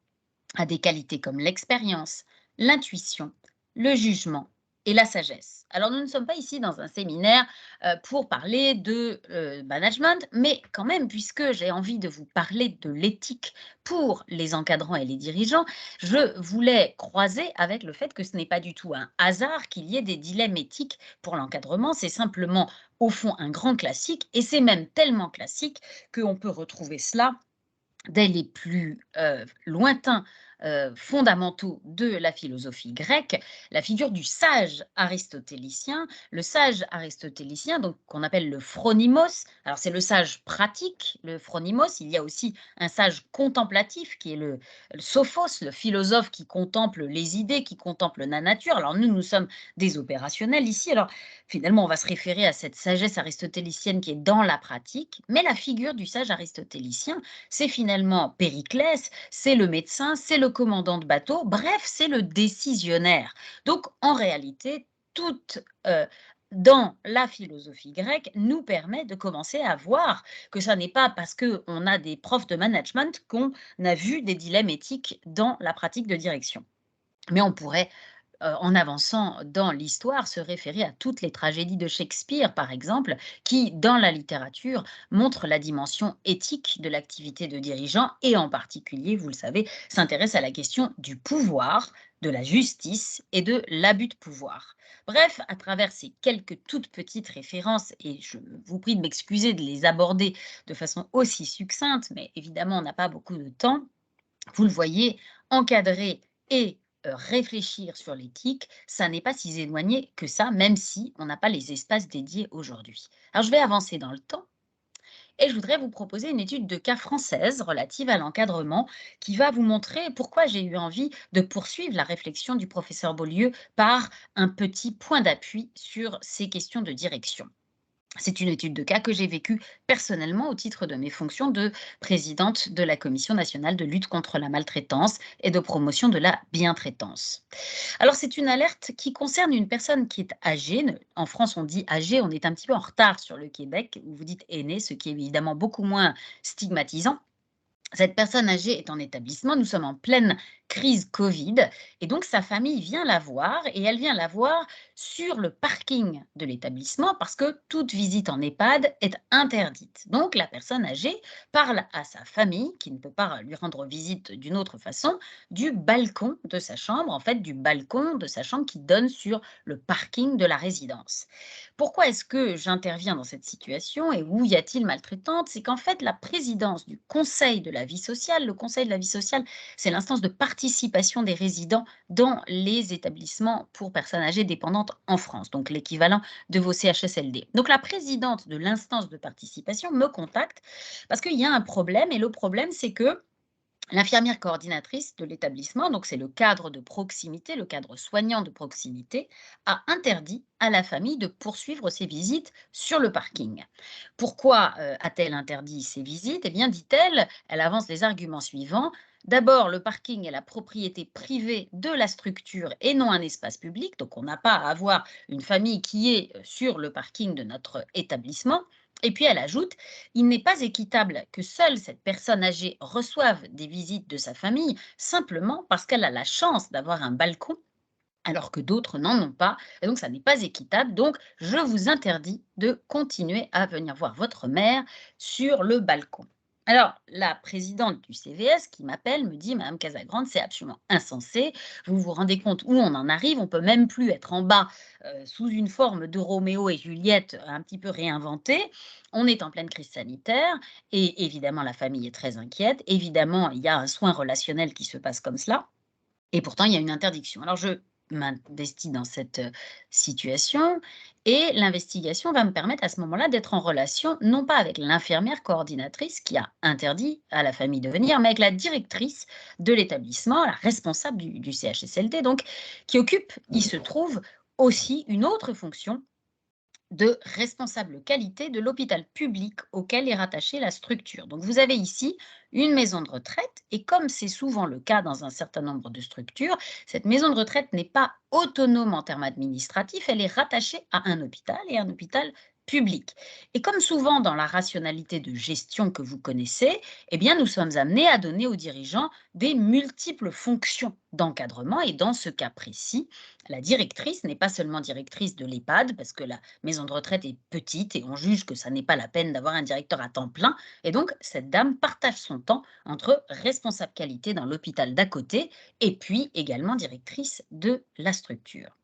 à des qualités comme l'expérience, l'intuition, le jugement et la sagesse. Alors nous ne sommes pas ici dans un séminaire pour parler de management, mais quand même, puisque j'ai envie de vous parler de l'éthique pour les encadrants et les dirigeants, je voulais croiser avec le fait que ce n'est pas du tout un hasard qu'il y ait des dilemmes éthiques pour l'encadrement, c'est simplement au fond un grand classique, et c'est même tellement classique qu'on peut retrouver cela dès les plus lointains fondamentaux de la philosophie grecque, la figure du sage aristotélicien. Le sage aristotélicien, donc qu'on appelle le phronimos, alors c'est le sage pratique, le phronimos. Il y a aussi un sage contemplatif qui est le sophos, le philosophe qui contemple les idées, qui contemple la nature. Alors nous sommes des opérationnels ici. Alors finalement, on va se référer à cette sagesse aristotélicienne qui est dans la pratique, mais la figure du sage aristotélicien, c'est finalement Périclès, c'est le médecin, c'est le commandant de bateau, bref, c'est le décisionnaire. Donc, en réalité, tout dans la philosophie grecque nous permet de commencer à voir que ça n'est pas parce qu'on a des profs de management qu'on a vu des dilemmes éthiques dans la pratique de direction. Mais on pourrait en avançant dans l'histoire, se référer à toutes les tragédies de Shakespeare, par exemple, qui, dans la littérature, montrent la dimension éthique de l'activité de dirigeant et en particulier, vous le savez, s'intéresse à la question du pouvoir, de la justice et de l'abus de pouvoir. Bref, à travers ces quelques toutes petites références, et je vous prie de m'excuser de les aborder de façon aussi succincte, mais évidemment, on n'a pas beaucoup de temps, vous le voyez, encadrer et réfléchir sur l'éthique, ça n'est pas si éloigné que ça, même si on n'a pas les espaces dédiés aujourd'hui. Alors, je vais avancer dans le temps. Et je voudrais vous proposer une étude de cas française relative à l'encadrement qui va vous montrer pourquoi j'ai eu envie de poursuivre la réflexion du professeur Beaulieu par un petit point d'appui sur ces questions de direction. C'est une étude de cas que j'ai vécue personnellement au titre de mes fonctions de présidente de la Commission nationale de lutte contre la maltraitance et de promotion de la bientraitance. Alors, c'est une alerte qui concerne une personne qui est âgée. En France, on dit âgée, on est un petit peu en retard sur le Québec, où vous dites aîné, ce qui est évidemment beaucoup moins stigmatisant. Cette personne âgée est en établissement, nous sommes en pleine crise Covid et donc sa famille vient la voir et elle vient la voir sur le parking de l'établissement parce que toute visite en EHPAD est interdite. Donc la personne âgée parle à sa famille qui ne peut pas lui rendre visite d'une autre façon du balcon de sa chambre, en fait du balcon de sa chambre qui donne sur le parking de la résidence. Pourquoi est-ce que j'interviens dans cette situation et où y a-t-il maltraitante? C'est qu'en fait, la présidence du Conseil de la vie sociale, le Conseil de la vie sociale, c'est l'instance de participation des résidents dans les établissements pour personnes âgées dépendantes en France, donc l'équivalent de vos CHSLD. Donc la présidente de l'instance de participation me contacte parce qu'il y a un problème et le problème, c'est que l'infirmière coordinatrice de l'établissement, donc c'est le cadre de proximité, le cadre soignant de proximité, a interdit à la famille de poursuivre ses visites sur le parking. Pourquoi a-t-elle interdit ces visites? Eh bien, dit-elle, elle avance les arguments suivants. D'abord, le parking est la propriété privée de la structure et non un espace public, donc on n'a pas à avoir une famille qui est sur le parking de notre établissement. Et puis elle ajoute, il n'est pas équitable que seule cette personne âgée reçoive des visites de sa famille simplement parce qu'elle a la chance d'avoir un balcon alors que d'autres n'en ont pas. Et donc ça n'est pas équitable. Donc je vous interdis de continuer à venir voir votre mère sur le balcon. Alors, la présidente du CVS qui m'appelle me dit, Madame Casagrande, c'est absolument insensé. Vous vous rendez compte où on en arrive? On peut même plus être en bas sous une forme de Roméo et Juliette un petit peu réinventée. On est en pleine crise sanitaire et évidemment, la famille est très inquiète. Évidemment, il y a un soin relationnel qui se passe comme cela. Et pourtant, il y a une interdiction. Alors, je m'investis dans cette situation et l'investigation va me permettre à ce moment-là d'être en relation, non pas avec l'infirmière coordinatrice qui a interdit à la famille de venir, mais avec la directrice de l'établissement, la responsable du CHSLD, donc, qui occupe, il se trouve, aussi une autre fonction de responsable qualité de l'hôpital public auquel est rattachée la structure. Donc vous avez ici une maison de retraite et comme c'est souvent le cas dans un certain nombre de structures, cette maison de retraite n'est pas autonome en termes administratifs, elle est rattachée à un hôpital et un hôpital public. Et comme souvent dans la rationalité de gestion que vous connaissez, eh bien nous sommes amenés à donner aux dirigeants des multiples fonctions d'encadrement et dans ce cas précis, la directrice n'est pas seulement directrice de l'EHPAD parce que la maison de retraite est petite et on juge que ça n'est pas la peine d'avoir un directeur à temps plein. Et donc, cette dame partage son temps entre responsable qualité dans l'hôpital d'à côté et puis également directrice de la structure.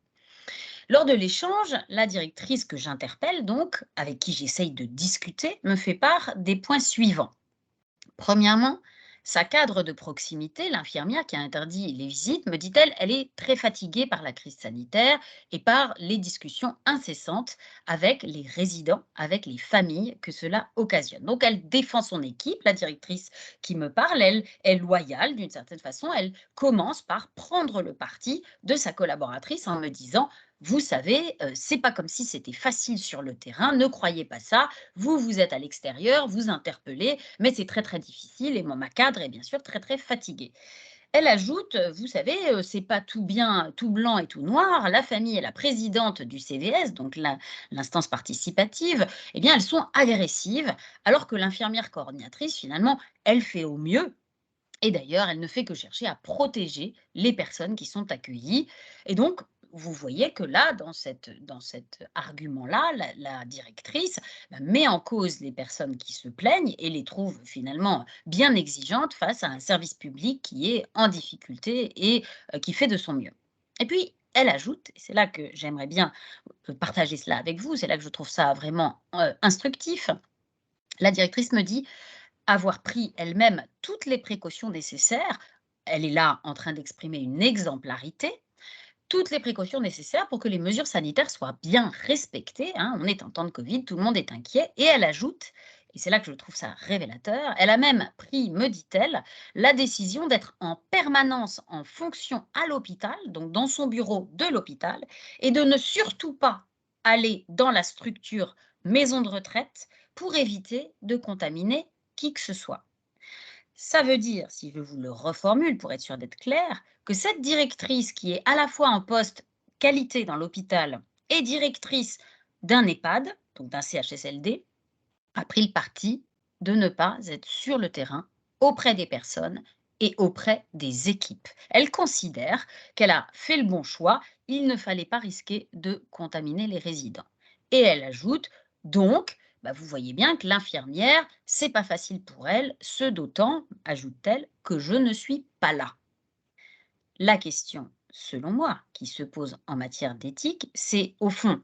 Lors de l'échange, la directrice que j'interpelle, donc, avec qui j'essaye de discuter, me fait part des points suivants. Premièrement, sa cadre de proximité, l'infirmière qui a interdit les visites, me dit-elle, elle est très fatiguée par la crise sanitaire et par les discussions incessantes avec les résidents, avec les familles que cela occasionne. Donc, elle défend son équipe, la directrice qui me parle, elle est loyale d'une certaine façon, elle commence par prendre le parti de sa collaboratrice en me disant vous savez, c'est pas comme si c'était facile sur le terrain, ne croyez pas ça, vous êtes à l'extérieur, vous interpellez, mais c'est très, très difficile et ma cadre est bien sûr très, très fatiguée. Elle ajoute, vous savez, c'est pas tout bien, tout blanc et tout noir, la famille et la présidente du CVS, donc l'instance participative, eh bien, elles sont agressives, alors que l'infirmière coordinatrice, finalement, elle fait au mieux. Et d'ailleurs, elle ne fait que chercher à protéger les personnes qui sont accueillies. Et donc, vous voyez que là, dans cet argument-là, la directrice met en cause les personnes qui se plaignent et les trouve finalement bien exigeantes face à un service public qui est en difficulté et qui fait de son mieux. Et puis, elle ajoute, et c'est là que j'aimerais bien partager cela avec vous, c'est là que je trouve ça vraiment instructif, la directrice me dit avoir pris elle-même toutes les précautions nécessaires. Elle est là en train d'exprimer une exemplarité, toutes les précautions nécessaires pour que les mesures sanitaires soient bien respectées, hein. On est en temps de Covid, tout le monde est inquiet. Et elle ajoute, et c'est là que je trouve ça révélateur, elle a même pris, me dit-elle, la décision d'être en permanence en fonction à l'hôpital, donc dans son bureau de l'hôpital, et de ne surtout pas aller dans la structure maison de retraite pour éviter de contaminer qui que ce soit. Ça veut dire, si je vous le reformule pour être sûr d'être clair, que cette directrice qui est à la fois en poste qualité dans l'hôpital et directrice d'un EHPAD, donc d'un CHSLD, a pris le parti de ne pas être sur le terrain auprès des personnes et auprès des équipes. Elle considère qu'elle a fait le bon choix, il ne fallait pas risquer de contaminer les résidents. Et elle ajoute donc, vous voyez bien que l'infirmière, c'est pas facile pour elle, ce d'autant, ajoute-t-elle, que je ne suis pas là. La question, selon moi, qui se pose en matière d'éthique, c'est au fond,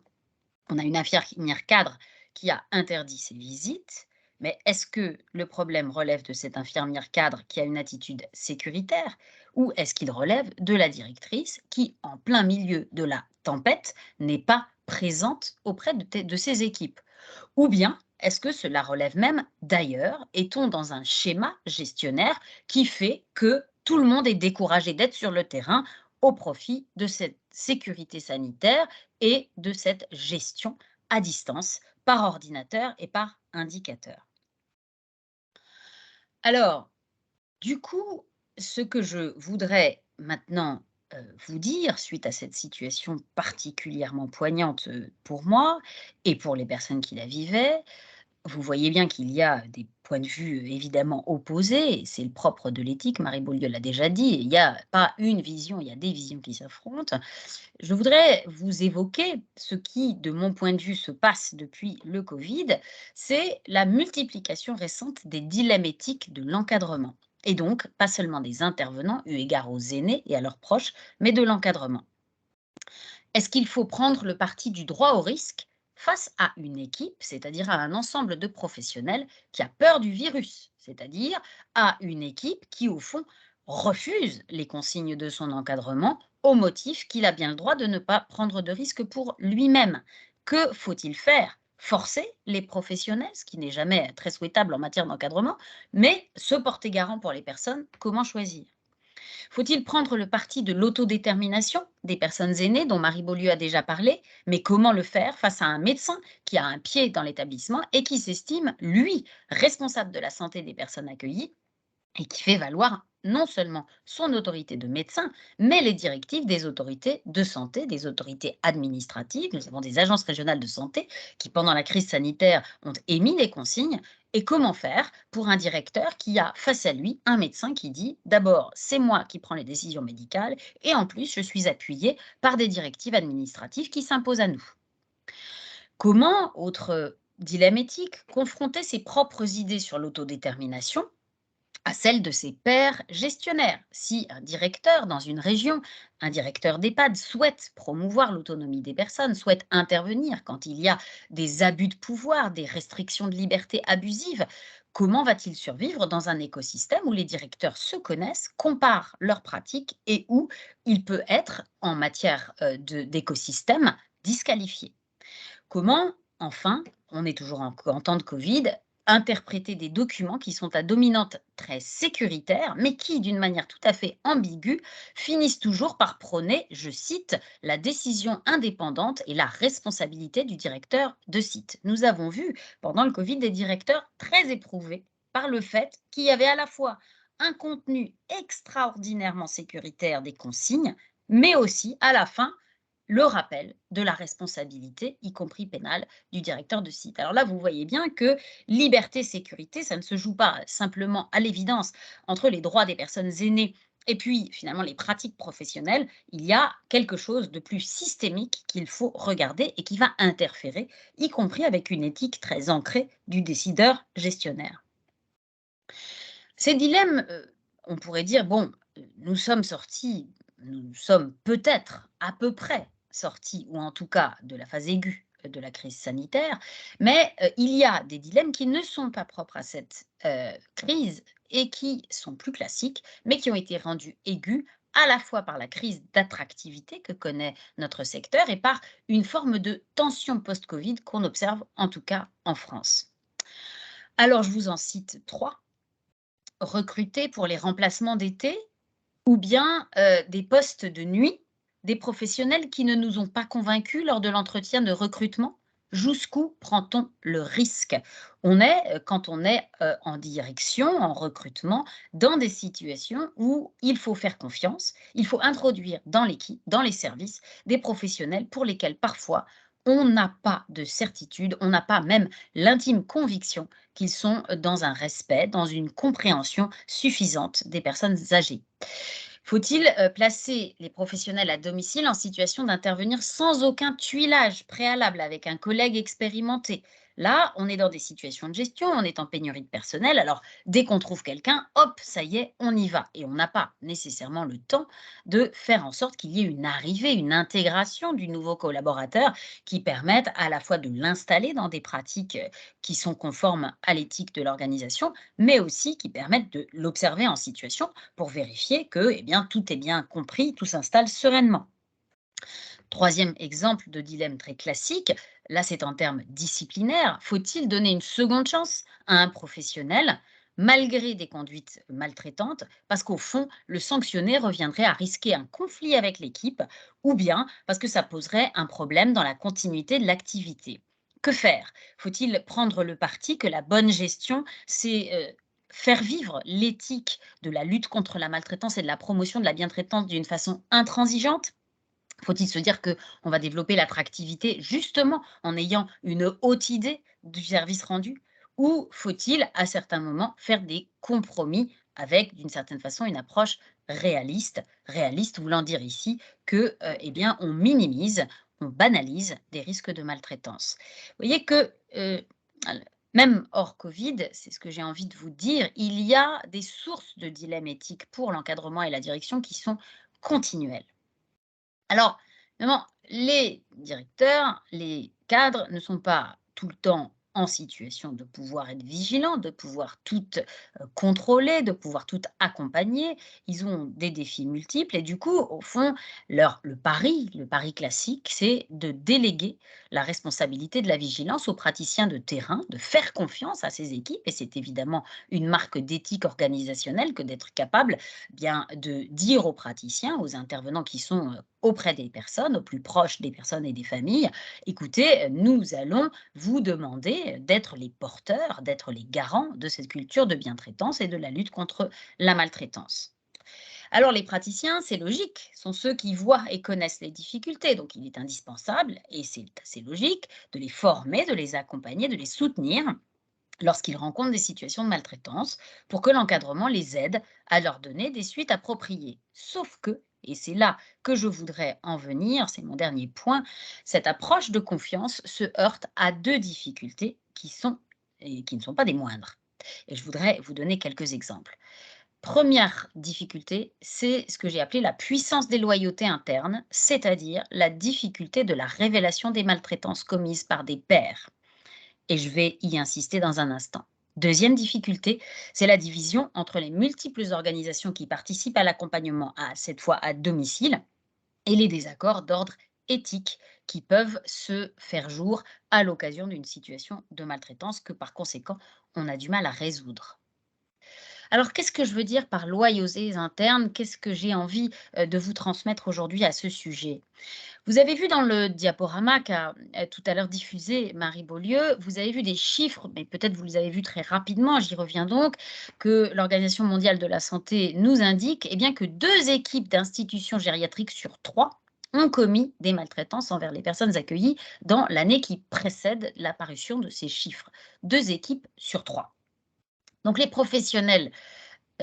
on a une infirmière cadre qui a interdit ses visites, mais est-ce que le problème relève de cette infirmière cadre qui a une attitude sécuritaire ou est-ce qu'il relève de la directrice qui, en plein milieu de la tempête, n'est pas présente auprès de ses équipes? Ou bien est-ce que cela relève même d'ailleurs? Est-on dans un schéma gestionnaire qui fait que tout le monde est découragé d'être sur le terrain au profit de cette sécurité sanitaire et de cette gestion à distance par ordinateur et par indicateur? Alors, du coup, ce que je voudrais maintenant vous dire, suite à cette situation particulièrement poignante pour moi et pour les personnes qui la vivaient, vous voyez bien qu'il y a des points de vue évidemment opposés, et c'est le propre de l'éthique, Marie Beaulieu l'a déjà dit, il n'y a pas une vision, il y a des visions qui s'affrontent. Je voudrais vous évoquer ce qui, de mon point de vue, se passe depuis le Covid, c'est la multiplication récente des dilemmes éthiques de l'encadrement. Et donc, pas seulement des intervenants, eu égard aux aînés et à leurs proches, mais de l'encadrement. Est-ce qu'il faut prendre le parti du droit au risque face à une équipe, c'est-à-dire à un ensemble de professionnels qui a peur du virus, c'est-à-dire à une équipe qui, au fond, refuse les consignes de son encadrement au motif qu'il a bien le droit de ne pas prendre de risque pour lui-même? Que faut-il faire? Forcer les professionnels, ce qui n'est jamais très souhaitable en matière d'encadrement, mais se porter garant pour les personnes, comment choisir? Faut-il prendre le parti de l'autodétermination des personnes aînées dont Marie Beaulieu a déjà parlé, mais comment le faire face à un médecin qui a un pied dans l'établissement et qui s'estime, lui, responsable de la santé des personnes accueillies et qui fait valoir non seulement son autorité de médecin, mais les directives des autorités de santé, des autorités administratives. Nous avons des agences régionales de santé qui, pendant la crise sanitaire, ont émis des consignes. Et comment faire pour un directeur qui a face à lui un médecin qui dit d'abord, c'est moi qui prends les décisions médicales et en plus, je suis appuyé par des directives administratives qui s'imposent à nous. Comment, autre dilemme éthique, confronter ses propres idées sur l'autodétermination à celle de ses pairs gestionnaires? Si un directeur dans une région, un directeur d'EHPAD souhaite promouvoir l'autonomie des personnes, souhaite intervenir quand il y a des abus de pouvoir, des restrictions de liberté abusives, comment va-t-il survivre dans un écosystème où les directeurs se connaissent, comparent leurs pratiques et où il peut être, en matière d'écosystème, disqualifié? Comment, enfin, on est toujours en temps de Covid, interpréter des documents qui sont à dominante très sécuritaire, mais qui, d'une manière tout à fait ambiguë, finissent toujours par prôner, je cite, la décision indépendante et la responsabilité du directeur de site. Nous avons vu pendant le Covid des directeurs très éprouvés par le fait qu'il y avait à la fois un contenu extraordinairement sécuritaire des consignes, mais aussi à la fin le rappel de la responsabilité, y compris pénale, du directeur de site. Alors là, vous voyez bien que liberté, sécurité, ça ne se joue pas simplement à l'évidence entre les droits des personnes aînées et puis finalement les pratiques professionnelles. Il y a quelque chose de plus systémique qu'il faut regarder et qui va interférer, y compris avec une éthique très ancrée du décideur gestionnaire. Ces dilemmes, on pourrait dire, bon, nous sommes peut-être à peu près sortis, ou en tout cas de la phase aiguë de la crise sanitaire, mais il y a des dilemmes qui ne sont pas propres à cette crise et qui sont plus classiques, mais qui ont été rendus aigus à la fois par la crise d'attractivité que connaît notre secteur et par une forme de tension post-Covid qu'on observe en tout cas en France. Alors, je vous en cite 3. Recruter pour les remplacements d'été ou bien des postes de nuit, des professionnels qui ne nous ont pas convaincus lors de l'entretien de recrutement. Jusqu'où prend-on le risque? Quand on est en direction, en recrutement, dans des situations où il faut faire confiance, il faut introduire dans l'équipe, dans les services, des professionnels pour lesquels parfois on n'a pas de certitude, on n'a pas même l'intime conviction qu'ils sont dans un respect, dans une compréhension suffisante des personnes âgées. Faut-il placer les professionnels à domicile en situation d'intervenir sans aucun tuilage préalable avec un collègue expérimenté? Là, on est dans des situations de gestion, on est en pénurie de personnel. Alors, dès qu'on trouve quelqu'un, hop, ça y est, on y va. Et on n'a pas nécessairement le temps de faire en sorte qu'il y ait une arrivée, une intégration du nouveau collaborateur qui permette à la fois de l'installer dans des pratiques qui sont conformes à l'éthique de l'organisation, mais aussi qui permettent de l'observer en situation pour vérifier que tout est bien compris, tout s'installe sereinement. Troisième exemple de dilemme très classique, là c'est en termes disciplinaires, faut-il donner une seconde chance à un professionnel malgré des conduites maltraitantes, parce qu'au fond, le sanctionné reviendrait à risquer un conflit avec l'équipe, ou bien parce que ça poserait un problème dans la continuité de l'activité. Que faire? Faut-il prendre le parti que la bonne gestion, c'est faire vivre l'éthique de la lutte contre la maltraitance et de la promotion de la bientraitance d'une façon intransigeante? Faut-il se dire qu'on va développer l'attractivité justement en ayant une haute idée du service rendu? Ou faut-il à certains moments faire des compromis avec d'une certaine façon une approche réaliste? Réaliste voulant dire ici que on minimise, on banalise des risques de maltraitance. Vous voyez que même hors Covid, c'est ce que j'ai envie de vous dire, il y a des sources de dilemmes éthiques pour l'encadrement et la direction qui sont continuelles. Alors, évidemment, les directeurs, les cadres ne sont pas tout le temps en situation de pouvoir être vigilants, de pouvoir tout contrôler, de pouvoir tout accompagner. Ils ont des défis multiples et du coup, au fond, le pari classique, c'est de déléguer la responsabilité de la vigilance aux praticiens de terrain, de faire confiance à ces équipes. Et c'est évidemment une marque d'éthique organisationnelle que d'être capable de dire aux praticiens, aux intervenants qui sont auprès des personnes, au plus proche des personnes et des familles, écoutez, nous allons vous demander d'être les porteurs, d'être les garants de cette culture de bientraitance et de la lutte contre la maltraitance. Alors les praticiens, c'est logique, sont ceux qui voient et connaissent les difficultés, donc il est indispensable, et c'est assez logique, de les former, de les accompagner, de les soutenir lorsqu'ils rencontrent des situations de maltraitance, pour que l'encadrement les aide à leur donner des suites appropriées. Sauf que, et c'est là que je voudrais en venir, c'est mon dernier point, cette approche de confiance se heurte à deux difficultés qui ne sont pas des moindres. Et je voudrais vous donner quelques exemples. Première difficulté, c'est ce que j'ai appelé la puissance des loyautés internes, c'est-à-dire la difficulté de la révélation des maltraitances commises par des pairs. Et je vais y insister dans un instant. Deuxième difficulté, c'est la division entre les multiples organisations qui participent à l'accompagnement, cette fois à domicile, et les désaccords d'ordre éthique qui peuvent se faire jour à l'occasion d'une situation de maltraitance que par conséquent, on a du mal à résoudre. Alors, qu'est-ce que je veux dire par loyautés internes? Qu'est-ce que j'ai envie de vous transmettre aujourd'hui à ce sujet? Vous avez vu dans le diaporama qu'a tout à l'heure diffusé Marie Beaulieu, vous avez vu des chiffres, mais peut-être vous les avez vus très rapidement, j'y reviens donc, que l'Organisation mondiale de la santé nous indique que 2 équipes d'institutions gériatriques sur 3 ont commis des maltraitances envers les personnes accueillies dans l'année qui précède la parution de ces chiffres. 2 équipes sur 3. Donc les professionnels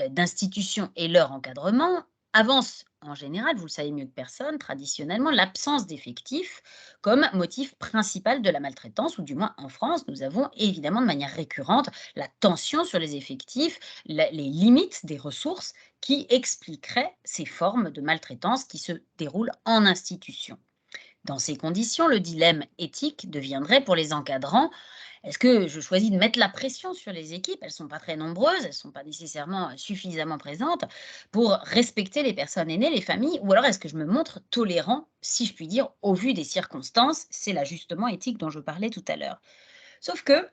d'institutions et leur encadrement avancent en général, vous le savez mieux que personne, traditionnellement l'absence d'effectifs comme motif principal de la maltraitance, ou du moins en France, nous avons évidemment de manière récurrente la tension sur les effectifs, les limites des ressources qui expliqueraient ces formes de maltraitance qui se déroulent en institution. Dans ces conditions, le dilemme éthique deviendrait pour les encadrants: est-ce que je choisis de mettre la pression sur les équipes? Elles ne sont pas très nombreuses, elles ne sont pas nécessairement suffisamment présentes pour respecter les personnes aînées, les familles, ou alors est-ce que je me montre tolérant, si je puis dire, au vu des circonstances? C'est l'ajustement éthique dont je parlais tout à l'heure. Sauf que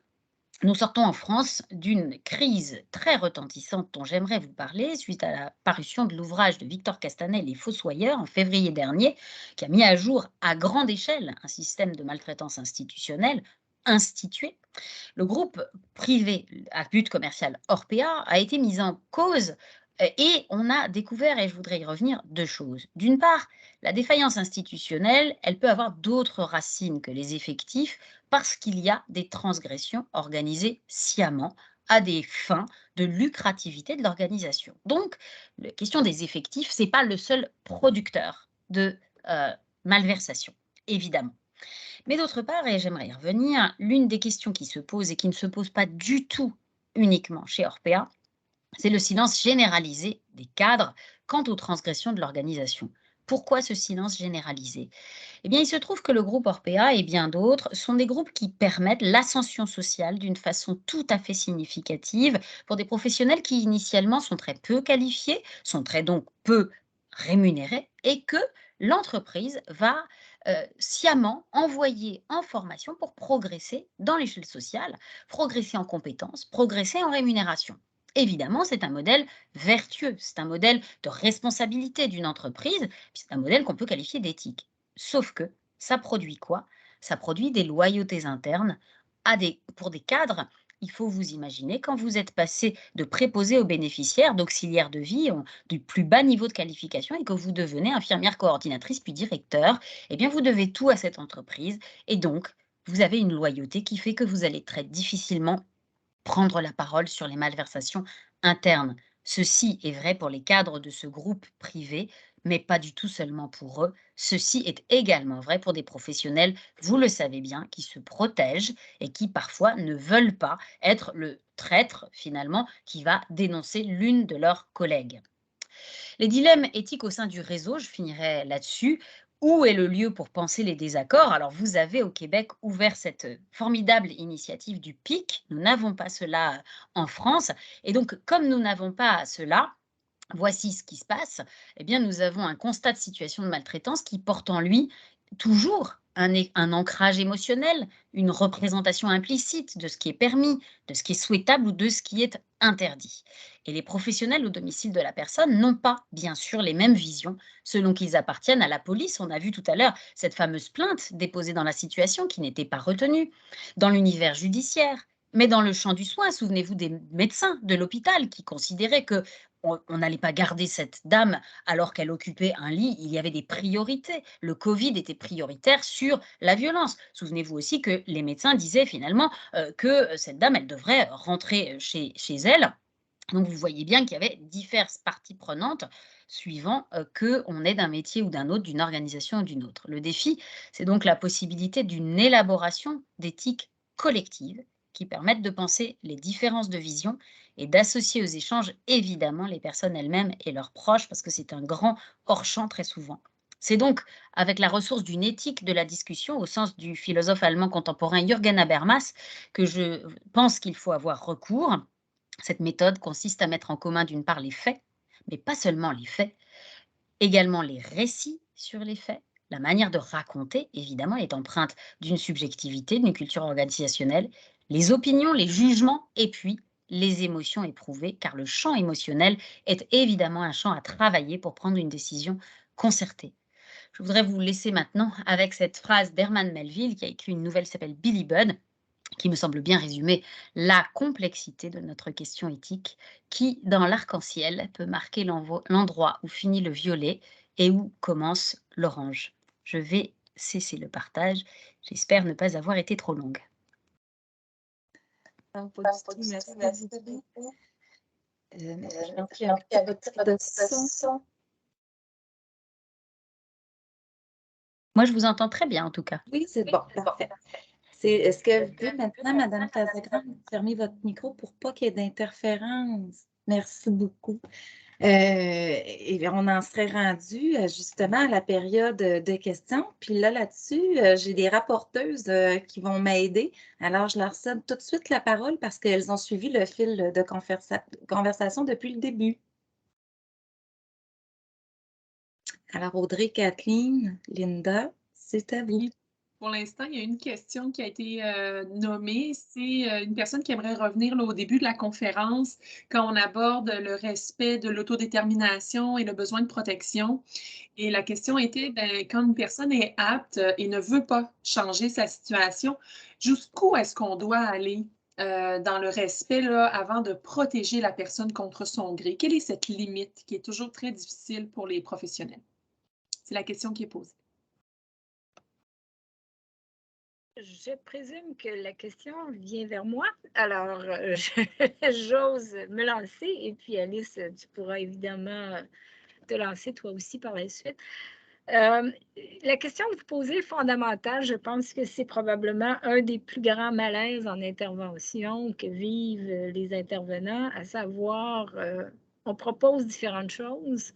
nous sortons en France d'une crise très retentissante dont j'aimerais vous parler suite à la parution de l'ouvrage de Victor Castanet, Les Fossoyeurs, en février dernier, qui a mis à jour à grande échelle un système de maltraitance institutionnelle institué. Le groupe privé à but commercial Orpea a été mis en cause et on a découvert, et je voudrais y revenir, 2 choses. D'une part, la défaillance institutionnelle, elle peut avoir d'autres racines que les effectifs parce qu'il y a des transgressions organisées sciemment à des fins de lucrativité de l'organisation. Donc, la question des effectifs, ce n'est pas le seul producteur de malversation, évidemment. Mais d'autre part, et j'aimerais y revenir, l'une des questions qui se pose et qui ne se pose pas du tout uniquement chez Orpea, c'est le silence généralisé des cadres quant aux transgressions de l'organisation. Pourquoi ce silence généralisé? Eh bien, il se trouve que le groupe Orpea et bien d'autres sont des groupes qui permettent l'ascension sociale d'une façon tout à fait significative pour des professionnels qui initialement sont très peu qualifiés, sont très donc peu rémunérés et que l'entreprise va sciemment envoyer en formation pour progresser dans l'échelle sociale, progresser en compétences, progresser en rémunération. Évidemment, c'est un modèle vertueux, c'est un modèle de responsabilité d'une entreprise, c'est un modèle qu'on peut qualifier d'éthique. Sauf que ça produit quoi? Ça produit des loyautés internes pour des cadres. Il faut vous imaginer quand vous êtes passé de préposé aux bénéficiaires, d'auxiliaire de vie, du plus bas niveau de qualification et que vous devenez infirmière coordinatrice puis directeur, eh bien vous devez tout à cette entreprise et donc vous avez une loyauté qui fait que vous allez très difficilement prendre la parole sur les malversations internes. Ceci est vrai pour les cadres de ce groupe privé, mais pas du tout seulement pour eux. Ceci est également vrai pour des professionnels, vous le savez bien, qui se protègent et qui parfois ne veulent pas être le traître finalement qui va dénoncer l'une de leurs collègues. Les dilemmes éthiques au sein du réseau, je finirai là-dessus. Où est le lieu pour penser les désaccords? Alors, vous avez au Québec ouvert cette formidable initiative du PIC. Nous n'avons pas cela en France. Et donc, comme nous n'avons pas cela, voici ce qui se passe. Eh bien, nous avons un constat de situation de maltraitance qui porte en lui toujours un ancrage émotionnel, une représentation implicite de ce qui est permis, de ce qui est souhaitable ou de ce qui est interdit. Et les professionnels au domicile de la personne n'ont pas, bien sûr, les mêmes visions selon qu'ils appartiennent à la police. On a vu tout à l'heure cette fameuse plainte déposée dans la situation qui n'était pas retenue. Dans l'univers judiciaire, mais dans le champ du soin, souvenez-vous des médecins de l'hôpital qui considéraient que on n'allait pas garder cette dame alors qu'elle occupait un lit, il y avait des priorités. Le Covid était prioritaire sur la violence. Souvenez-vous aussi que les médecins disaient finalement que cette dame, elle devrait rentrer chez elle. Donc vous voyez bien qu'il y avait diverses parties prenantes suivant qu'on est d'un métier ou d'un autre, d'une organisation ou d'une autre. Le défi, c'est donc la possibilité d'une élaboration d'éthique collective qui permettent de penser les différences de vision et d'associer aux échanges évidemment les personnes elles-mêmes et leurs proches parce que c'est un grand hors-champ très souvent. C'est donc avec la ressource d'une éthique de la discussion au sens du philosophe allemand contemporain Jürgen Habermas que je pense qu'il faut avoir recours. Cette méthode consiste à mettre en commun d'une part les faits, mais pas seulement les faits, également les récits sur les faits. La manière de raconter, évidemment, est empreinte d'une subjectivité, d'une culture organisationnelle, les opinions, les jugements et puis les émotions éprouvées, car le champ émotionnel est évidemment un champ à travailler pour prendre une décision concertée. Je voudrais vous laisser maintenant avec cette phrase d'Herman Melville qui a écrit une nouvelle qui s'appelle Billy Budd, qui me semble bien résumer la complexité de notre question éthique, qui, dans l'arc-en-ciel, peut marquer l'endroit où finit le violet et où commence l'orange. je vais cesser le partage. J'espère ne pas avoir été trop longue.
Non, pas du tout, merci beaucoup. Je vérifie avec votre son.
Moi, je vous entends très bien, en tout cas.
Oui, c'est bon, parfait. Est-ce que vous pouvez maintenant, Madame Casagrande, fermer votre micro pour pas qu'il y ait d'interférence? Merci beaucoup. Et on en serait rendu justement à la période de questions. Puis là-dessus, j'ai des rapporteuses qui vont m'aider. Alors, je leur cède tout de suite la parole parce qu'elles ont suivi le fil de conversation depuis le début. Alors, Audrey, Kathleen, Linda, c'est à vous.
Pour l'instant, il y a une question qui a été nommée. C'est une personne qui aimerait revenir là, au début de la conférence quand on aborde le respect de l'autodétermination et le besoin de protection. Et la question était, quand une personne est apte et ne veut pas changer sa situation, jusqu'où est-ce qu'on doit aller dans le respect là, avant de protéger la personne contre son gré? Quelle est cette limite qui est toujours très difficile pour les professionnels? C'est la question qui est posée.
Je présume que la question vient vers moi. Alors, j'ose me lancer et puis Alice, tu pourras évidemment te lancer toi aussi par la suite. La question que vous posez est fondamentale. Je pense que c'est probablement un des plus grands malaises en intervention que vivent les intervenants, à savoir, on propose différentes choses.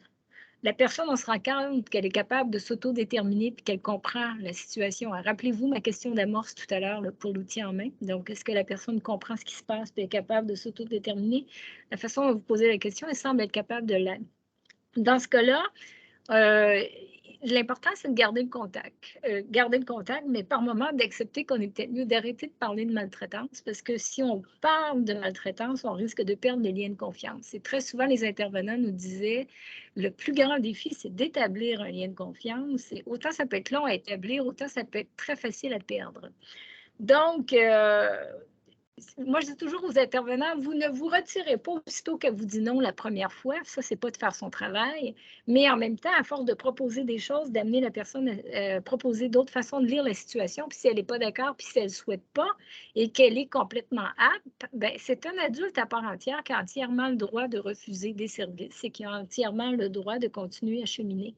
La personne, on se rend compte qu'elle est capable de s'autodéterminer puis qu'elle comprend la situation. Rappelez-vous ma question d'amorce tout à l'heure pour l'outil en main. Donc, est-ce que la personne comprend ce qui se passe et est capable de s'autodéterminer? La façon dont vous posez la question, elle semble être capable de l'être. Dans ce cas-là, l'important, c'est de garder le contact. Mais par moment, d'accepter qu'on est peut-être mieux d'arrêter de parler de maltraitance, parce que si on parle de maltraitance, on risque de perdre les liens de confiance. Et très souvent, les intervenants nous disaient, le plus grand défi, c'est d'établir un lien de confiance. Et autant ça peut être long à établir, autant ça peut être très facile à perdre. Donc, moi, je dis toujours aux intervenants, vous ne vous retirez pas aussitôt qu'elle vous dit non la première fois. Ça, c'est pas de faire son travail. Mais en même temps, à force de proposer des choses, d'amener la personne à proposer d'autres façons de lire la situation, puis si elle n'est pas d'accord, puis si elle ne souhaite pas et qu'elle est complètement apte, ben, c'est un adulte à part entière qui a entièrement le droit de refuser des services et qui a entièrement le droit de continuer à cheminer.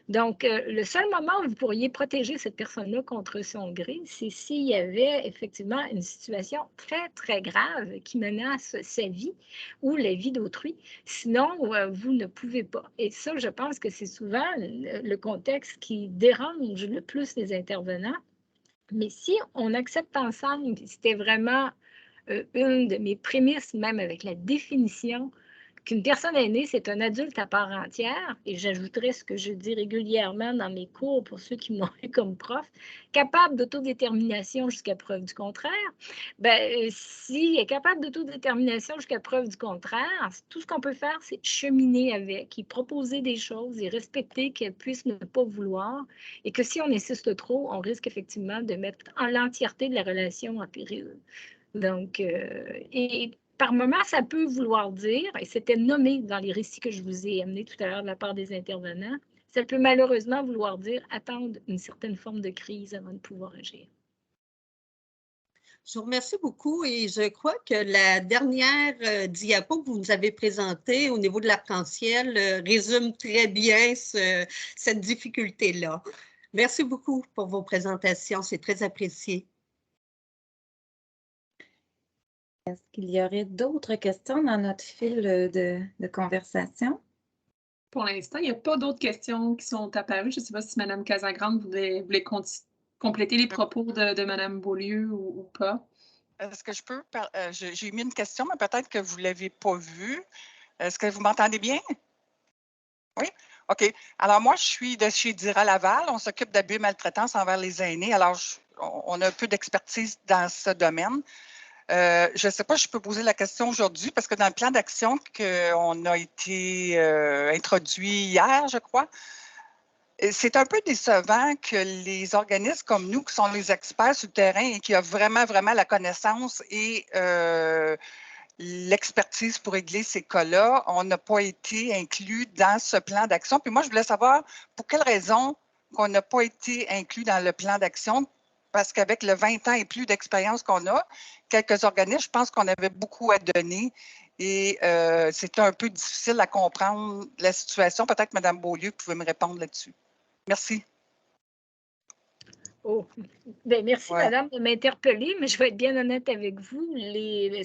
Donc, le seul moment où vous pourriez protéger cette personne-là contre son gré, c'est s'il y avait effectivement une situation très, très grave qui menace sa vie ou la vie d'autrui. Sinon, vous ne pouvez pas. Et ça, je pense que c'est souvent le contexte qui dérange le plus les intervenants. Mais si on accepte ensemble, c'était vraiment une de mes prémices, même avec la définition, qu'une personne aînée, c'est un adulte à part entière, et j'ajouterais ce que je dis régulièrement dans mes cours pour ceux qui m'ont eu comme prof, capable d'autodétermination jusqu'à preuve du contraire. Ben, s'il est capable d'autodétermination jusqu'à preuve du contraire, tout ce qu'on peut faire, c'est cheminer avec, et proposer des choses et respecter qu'elle puisse ne pas vouloir, et que si on insiste trop, on risque effectivement de mettre en l'entièreté de la relation en péril. Donc, et par moment, ça peut vouloir dire, et c'était nommé dans les récits que je vous ai amenés tout à l'heure de la part des intervenants, ça peut malheureusement vouloir dire attendre une certaine forme de crise avant de pouvoir agir.
Je vous remercie beaucoup et je crois que la dernière diapo que vous nous avez présentée au niveau de l'arc-en-ciel résume très bien cette difficulté-là. Merci beaucoup pour vos présentations, c'est très apprécié.
Est-ce qu'il y aurait d'autres questions dans notre fil de conversation?
Pour l'instant, il n'y a pas d'autres questions qui sont apparues. Je ne sais pas si Mme Casagrande voulait compléter les propos de Mme Beaulieu ou pas.
Est-ce que je peux? J'ai mis une question, mais peut-être que vous ne l'avez pas vue. Est-ce que vous m'entendez bien? Oui? OK. Alors, moi, je suis de chez DIRA Laval. On s'occupe d'abus et maltraitance envers les aînés. Alors, on a un peu d'expertise dans ce domaine. Je ne sais pas si je peux poser la question aujourd'hui parce que dans le plan d'action qu'on a été introduit hier, je crois, c'est un peu décevant que les organismes comme nous, qui sont les experts sur le terrain et qui ont vraiment, vraiment la connaissance et l'expertise pour régler ces cas-là, on n'a pas été inclus dans ce plan d'action. Puis moi, je voulais savoir pour quelles raisons qu'on n'a pas été inclus dans le plan d'action parce qu'avec le 20 ans et plus d'expérience qu'on a, quelques organismes, je pense qu'on avait beaucoup à donner et c'était un peu difficile à comprendre la situation. Peut-être Mme Beaulieu pouvait me répondre là-dessus. Merci.
Oh. Bien, merci,
Ouais.
Madame, de m'interpeller, mais je vais être bien honnête avec vous.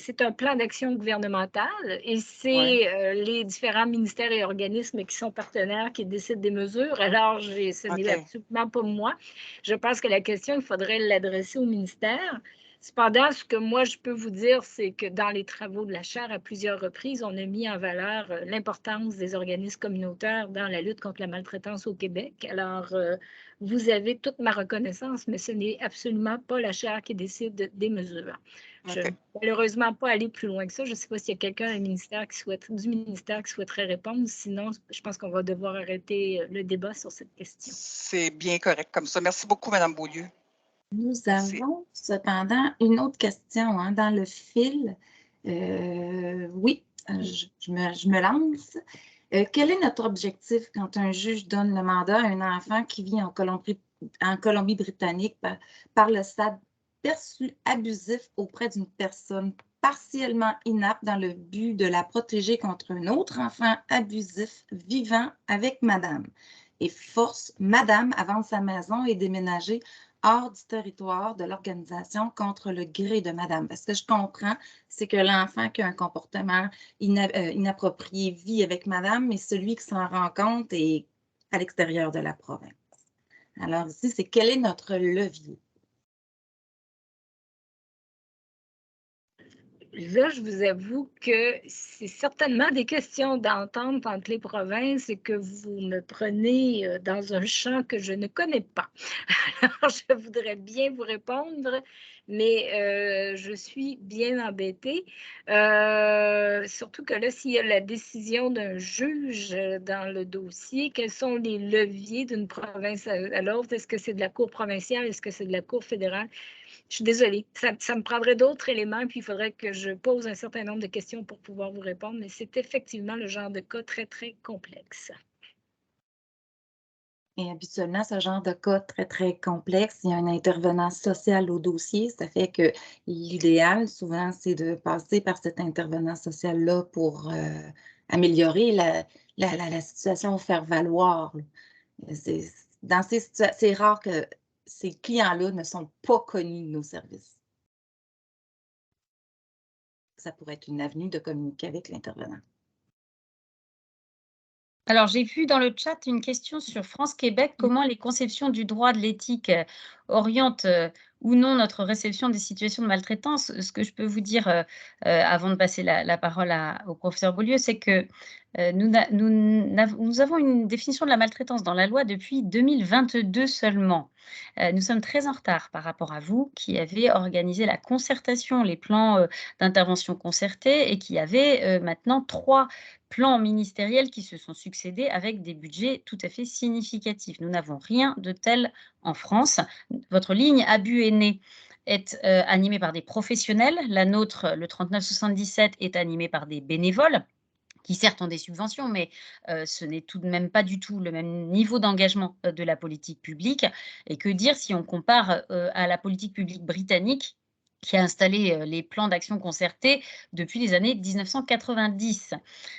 C'est un plan d'action gouvernemental et c'est les différents ministères et organismes qui sont partenaires qui décident des mesures. Alors, ce n'est absolument pas moi. Je pense que la question, il faudrait l'adresser au ministère. Cependant, ce que moi, je peux vous dire, c'est que dans les travaux de la Chaire, à plusieurs reprises, on a mis en valeur l'importance des organismes communautaires dans la lutte contre la maltraitance au Québec. Alors, vous avez toute ma reconnaissance, mais ce n'est absolument pas la Chaire qui décide des mesures. Je ne peux malheureusement pas aller plus loin que ça. Je ne sais pas s'il y a quelqu'un du ministère qui souhaiterait répondre. Sinon, je pense qu'on va devoir arrêter le débat sur cette question.
C'est bien correct comme ça. Merci beaucoup, Mme Beaulieu.
Nous avons cependant une autre question dans le fil. Oui, je me lance. Quel est notre objectif quand un juge donne le mandat à un enfant qui vit en Colombie-Britannique par le stade perçu abusif auprès d'une personne partiellement inapte dans le but de la protéger contre un autre enfant abusif vivant avec madame et force madame à vendre sa maison et déménager hors du territoire de l'organisation contre le gré de madame. Parce que je comprends, c'est que l'enfant qui a un comportement inapproprié vit avec madame, mais celui qui s'en rend compte est à l'extérieur de la province. Alors ici, c'est quel est notre levier?
Là, je vous avoue que c'est certainement des questions d'entente entre les provinces et que vous me prenez dans un champ que je ne connais pas. Alors, je voudrais bien vous répondre, mais je suis bien embêtée. Surtout que là, s'il y a la décision d'un juge dans le dossier, quels sont les leviers d'une province à l'autre? Est-ce que c'est de la Cour provinciale? Est-ce que c'est de la Cour fédérale? Je suis désolée, ça me prendrait d'autres éléments, puis il faudrait que je pose un certain nombre de questions pour pouvoir vous répondre, mais c'est effectivement le genre de cas très, très complexe.
Et habituellement, ce genre de cas très, très complexe, il y a un intervenant social au dossier. Ça fait que l'idéal, souvent, c'est de passer par cet intervenant social-là pour améliorer la situation, faire valoir. C'est rare que ces clients-là ne sont pas connus de nos services. Ça pourrait être une avenue de communiquer avec l'intervenant.
Alors, j'ai vu dans le chat une question sur France-Québec, comment les conceptions du droit de l'éthique orientent ou non notre réception des situations de maltraitance. Ce que je peux vous dire avant de passer la parole au professeur Beaulieu, c'est que nous avons une définition de la maltraitance dans la loi depuis 2022 seulement. Nous sommes très en retard par rapport à vous qui avez organisé la concertation, les plans d'intervention concertés et qui avez maintenant 3 plans ministériels qui se sont succédés avec des budgets tout à fait significatifs. Nous n'avons rien de tel en France. Votre ligne abus aînés est animée par des professionnels. La nôtre, le 3977, est animée par des bénévoles qui certes ont des subventions, mais ce n'est tout de même pas du tout le même niveau d'engagement de la politique publique. Et que dire si on compare à la politique publique britannique qui a installé les plans d'action concertés depuis les années 1990.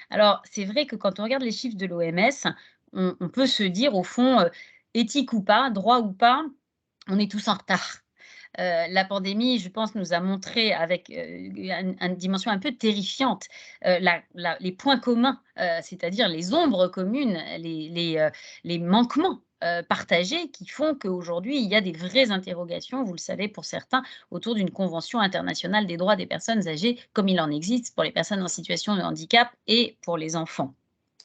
Alors, c'est vrai que quand on regarde les chiffres de l'OMS, on peut se dire, au fond, éthique ou pas, droit ou pas, on est tous en retard. La pandémie, je pense, nous a montré avec une dimension un peu terrifiante les points communs, c'est-à-dire les ombres communes, les manquements partagés qui font qu'aujourd'hui, il y a des vraies interrogations, vous le savez pour certains, autour d'une convention internationale des droits des personnes âgées, comme il en existe pour les personnes en situation de handicap et pour les enfants.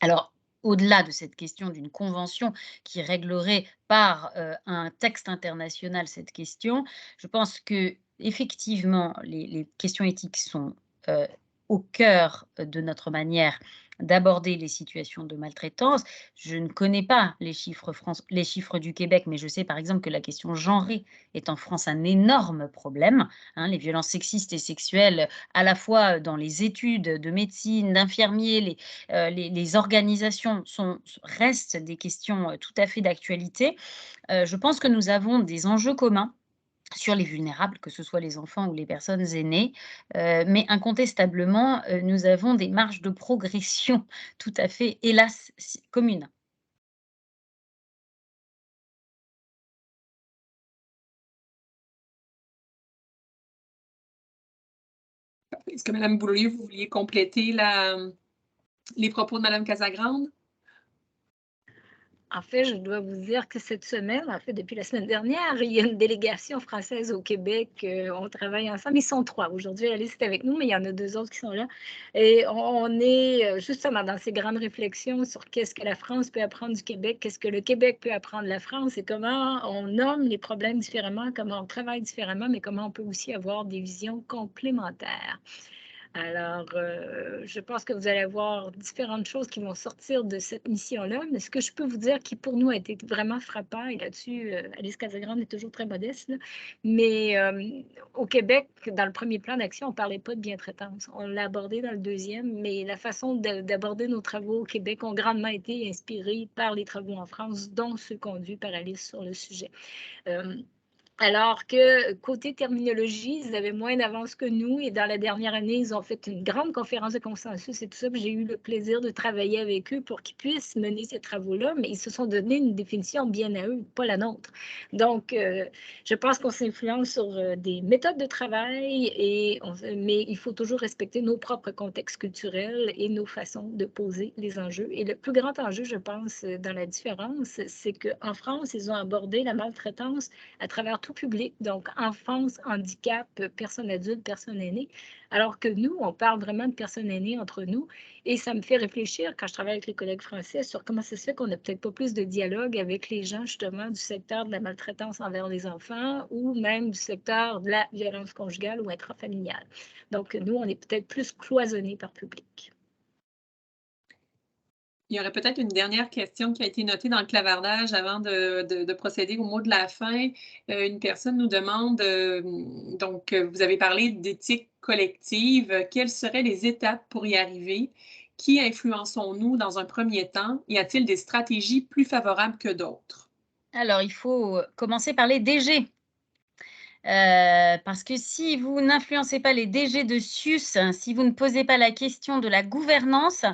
Alors, au-delà de cette question d'une convention qui réglerait par un texte international cette question, je pense que effectivement les questions éthiques sont au cœur de notre manière d'aborder les situations de maltraitance. Je ne connais pas les chiffres du Québec, mais je sais par exemple que la question genrée est en France un énorme problème. Les violences sexistes et sexuelles, à la fois dans les études de médecine, d'infirmiers, les organisations restent des questions tout à fait d'actualité. Je pense que nous avons des enjeux communs sur les vulnérables, que ce soit les enfants ou les personnes aînées. Mais incontestablement, nous avons des marges de progression tout à fait, hélas, communes.
Est-ce que Mme Boulier, vous vouliez compléter les propos de Mme Casagrande?
En fait, je dois vous dire que cette semaine, en fait, depuis la semaine dernière, il y a une délégation française au Québec. On travaille ensemble. Ils sont 3. Aujourd'hui, Alice est avec nous, mais il y en a 2 autres qui sont là. Et on est justement dans ces grandes réflexions sur qu'est-ce que la France peut apprendre du Québec, qu'est-ce que le Québec peut apprendre de la France et comment on nomme les problèmes différemment, comment on travaille différemment, mais comment on peut aussi avoir des visions complémentaires. Alors, je pense que vous allez avoir différentes choses qui vont sortir de cette mission-là, mais ce que je peux vous dire qui, pour nous, a été vraiment frappant, et là-dessus, Alice Casagrande est toujours très modeste, là, mais au Québec, dans le premier plan d'action, on ne parlait pas de bientraitance. On l'a abordé dans le deuxième, mais la façon d'aborder nos travaux au Québec ont grandement été inspirés par les travaux en France, dont ceux conduits par Alice sur le sujet. Alors que côté terminologie, ils avaient moins d'avance que nous et dans la dernière année, ils ont fait une grande conférence de consensus et tout ça. J'ai eu le plaisir de travailler avec eux pour qu'ils puissent mener ces travaux-là, mais ils se sont donné une définition bien à eux, pas la nôtre. Donc, je pense qu'on s'influence sur des méthodes de travail, mais il faut toujours respecter nos propres contextes culturels et nos façons de poser les enjeux. Et le plus grand enjeu, je pense, dans la différence, c'est qu'en France, ils ont abordé la maltraitance à travers tout public, donc enfance, handicap, personnes adultes, personnes aînées, alors que nous, on parle vraiment de personnes aînées entre nous, et ça me fait réfléchir quand je travaille avec les collègues français sur comment ça se fait qu'on n'a peut-être pas plus de dialogue avec les gens justement du secteur de la maltraitance envers les enfants ou même du secteur de la violence conjugale ou intrafamiliale. Donc, nous, on est peut-être plus cloisonnés par public.
Il y aurait peut-être une dernière question qui a été notée dans le clavardage avant de procéder au mot de la fin. Une personne nous demande, donc vous avez parlé d'éthique collective, quelles seraient les étapes pour y arriver? Qui influençons-nous dans un premier temps? Y a-t-il des stratégies plus favorables que d'autres?
Alors, il faut commencer par les DG. Parce que si vous n'influencez pas les DG de SUS, si vous ne posez pas la question de la gouvernance,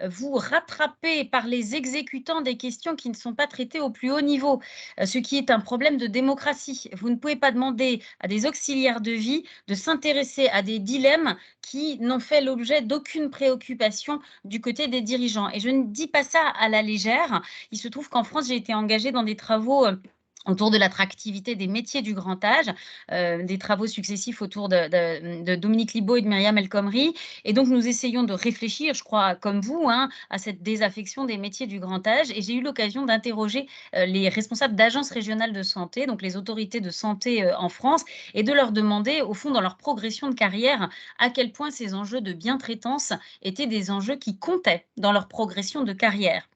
vous rattrapez par les exécutants des questions qui ne sont pas traitées au plus haut niveau, ce qui est un problème de démocratie. Vous ne pouvez pas demander à des auxiliaires de vie de s'intéresser à des dilemmes qui n'ont fait l'objet d'aucune préoccupation du côté des dirigeants. Et je ne dis pas ça à la légère. Il se trouve qu'en France, j'ai été engagée dans des travaux autour de l'attractivité des métiers du grand âge, des travaux successifs autour de Dominique Libaud et de Myriam El Khomri. Et donc, nous essayons de réfléchir, je crois, comme vous, à cette désaffection des métiers du grand âge. Et j'ai eu l'occasion d'interroger les responsables d'agences régionales de santé, donc les autorités de santé en France, et de leur demander, au fond, dans leur progression de carrière, à quel point ces enjeux de bientraitance étaient des enjeux qui comptaient dans leur progression de carrière.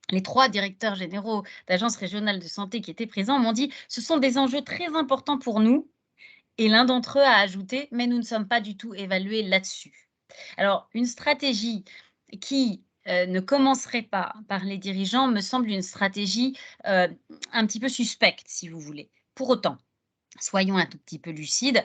Les 3 directeurs généraux d'agences régionales de santé qui étaient présents m'ont dit « Ce sont des enjeux très importants pour nous ». Et l'un d'entre eux a ajouté « Mais nous ne sommes pas du tout évalués là-dessus ». Alors, une stratégie qui ne commencerait pas par les dirigeants me semble une stratégie un petit peu suspecte, si vous voulez. Pour autant, soyons un tout petit peu lucides.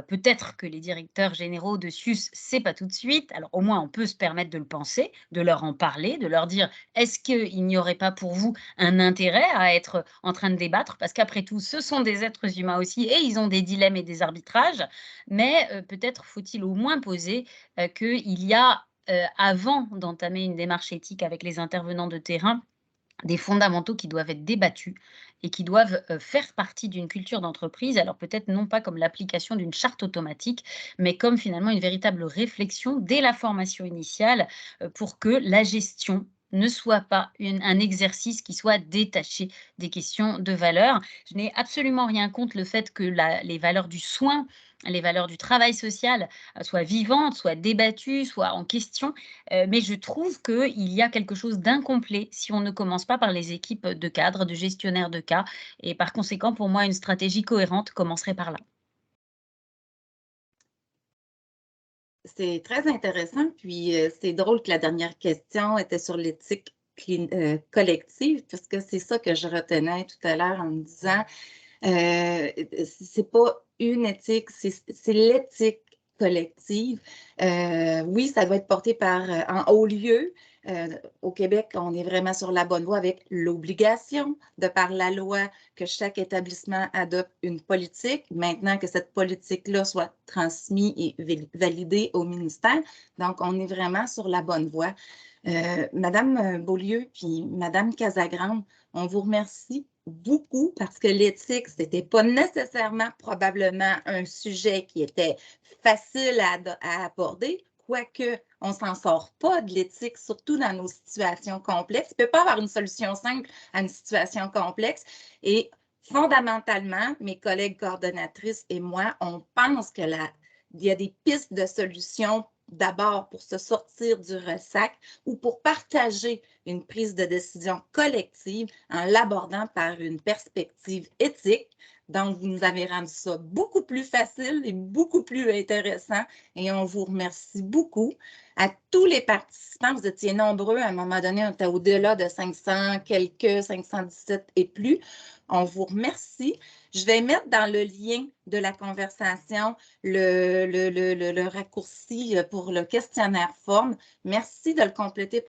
Peut-être que les directeurs généraux de SUS, c'est pas tout de suite. Alors, au moins, on peut se permettre de le penser, de leur en parler, de leur dire est-ce qu'il n'y aurait pas pour vous un intérêt à être en train de débattre? Parce qu'après tout, ce sont des êtres humains aussi et ils ont des dilemmes et des arbitrages. Mais peut-être faut-il au moins poser qu'il y a, avant d'entamer une démarche éthique avec les intervenants de terrain, des fondamentaux qui doivent être débattus et qui doivent faire partie d'une culture d'entreprise. Alors peut-être non pas comme l'application d'une charte automatique, mais comme finalement une véritable réflexion dès la formation initiale pour que la gestion ne soit pas un exercice qui soit détaché des questions de valeur. Je n'ai absolument rien contre le fait que les valeurs du soin, les valeurs du travail social soient vivantes, soient débattues, soient en question, mais je trouve qu'il y a quelque chose d'incomplet si on ne commence pas par les équipes de cadres, de gestionnaires de cas, et par conséquent, pour moi, une stratégie cohérente commencerait par là.
C'est très intéressant, puis c'est drôle que la dernière question était sur l'éthique collective, parce que c'est ça que je retenais tout à l'heure en me disant, c'est pas une éthique, c'est l'éthique collective. Oui, ça doit être porté en haut lieu. Au Québec, on est vraiment sur la bonne voie avec l'obligation, de par la loi, que chaque établissement adopte une politique. Maintenant que cette politique-là soit transmise et validée au ministère, donc on est vraiment sur la bonne voie. Madame Beaulieu puis Madame Casagrande, on vous remercie beaucoup parce que l'éthique, ce n'était pas nécessairement probablement un sujet qui était facile à aborder, quoique on ne s'en sort pas de l'éthique, surtout dans nos situations complexes. Il ne peut pas avoir une solution simple à une situation complexe. Et fondamentalement, mes collègues coordonnatrices et moi, on pense qu'il y a des pistes de solutions d'abord pour se sortir du ressac ou pour partager une prise de décision collective en l'abordant par une perspective éthique. Donc, vous nous avez rendu ça beaucoup plus facile et beaucoup plus intéressant et on vous remercie beaucoup. À tous les participants, vous étiez nombreux, à un moment donné, on était au-delà de 500, quelques 517 et plus. On vous remercie. Je vais mettre dans le lien de la conversation le raccourci pour le questionnaire forme. Merci de le compléter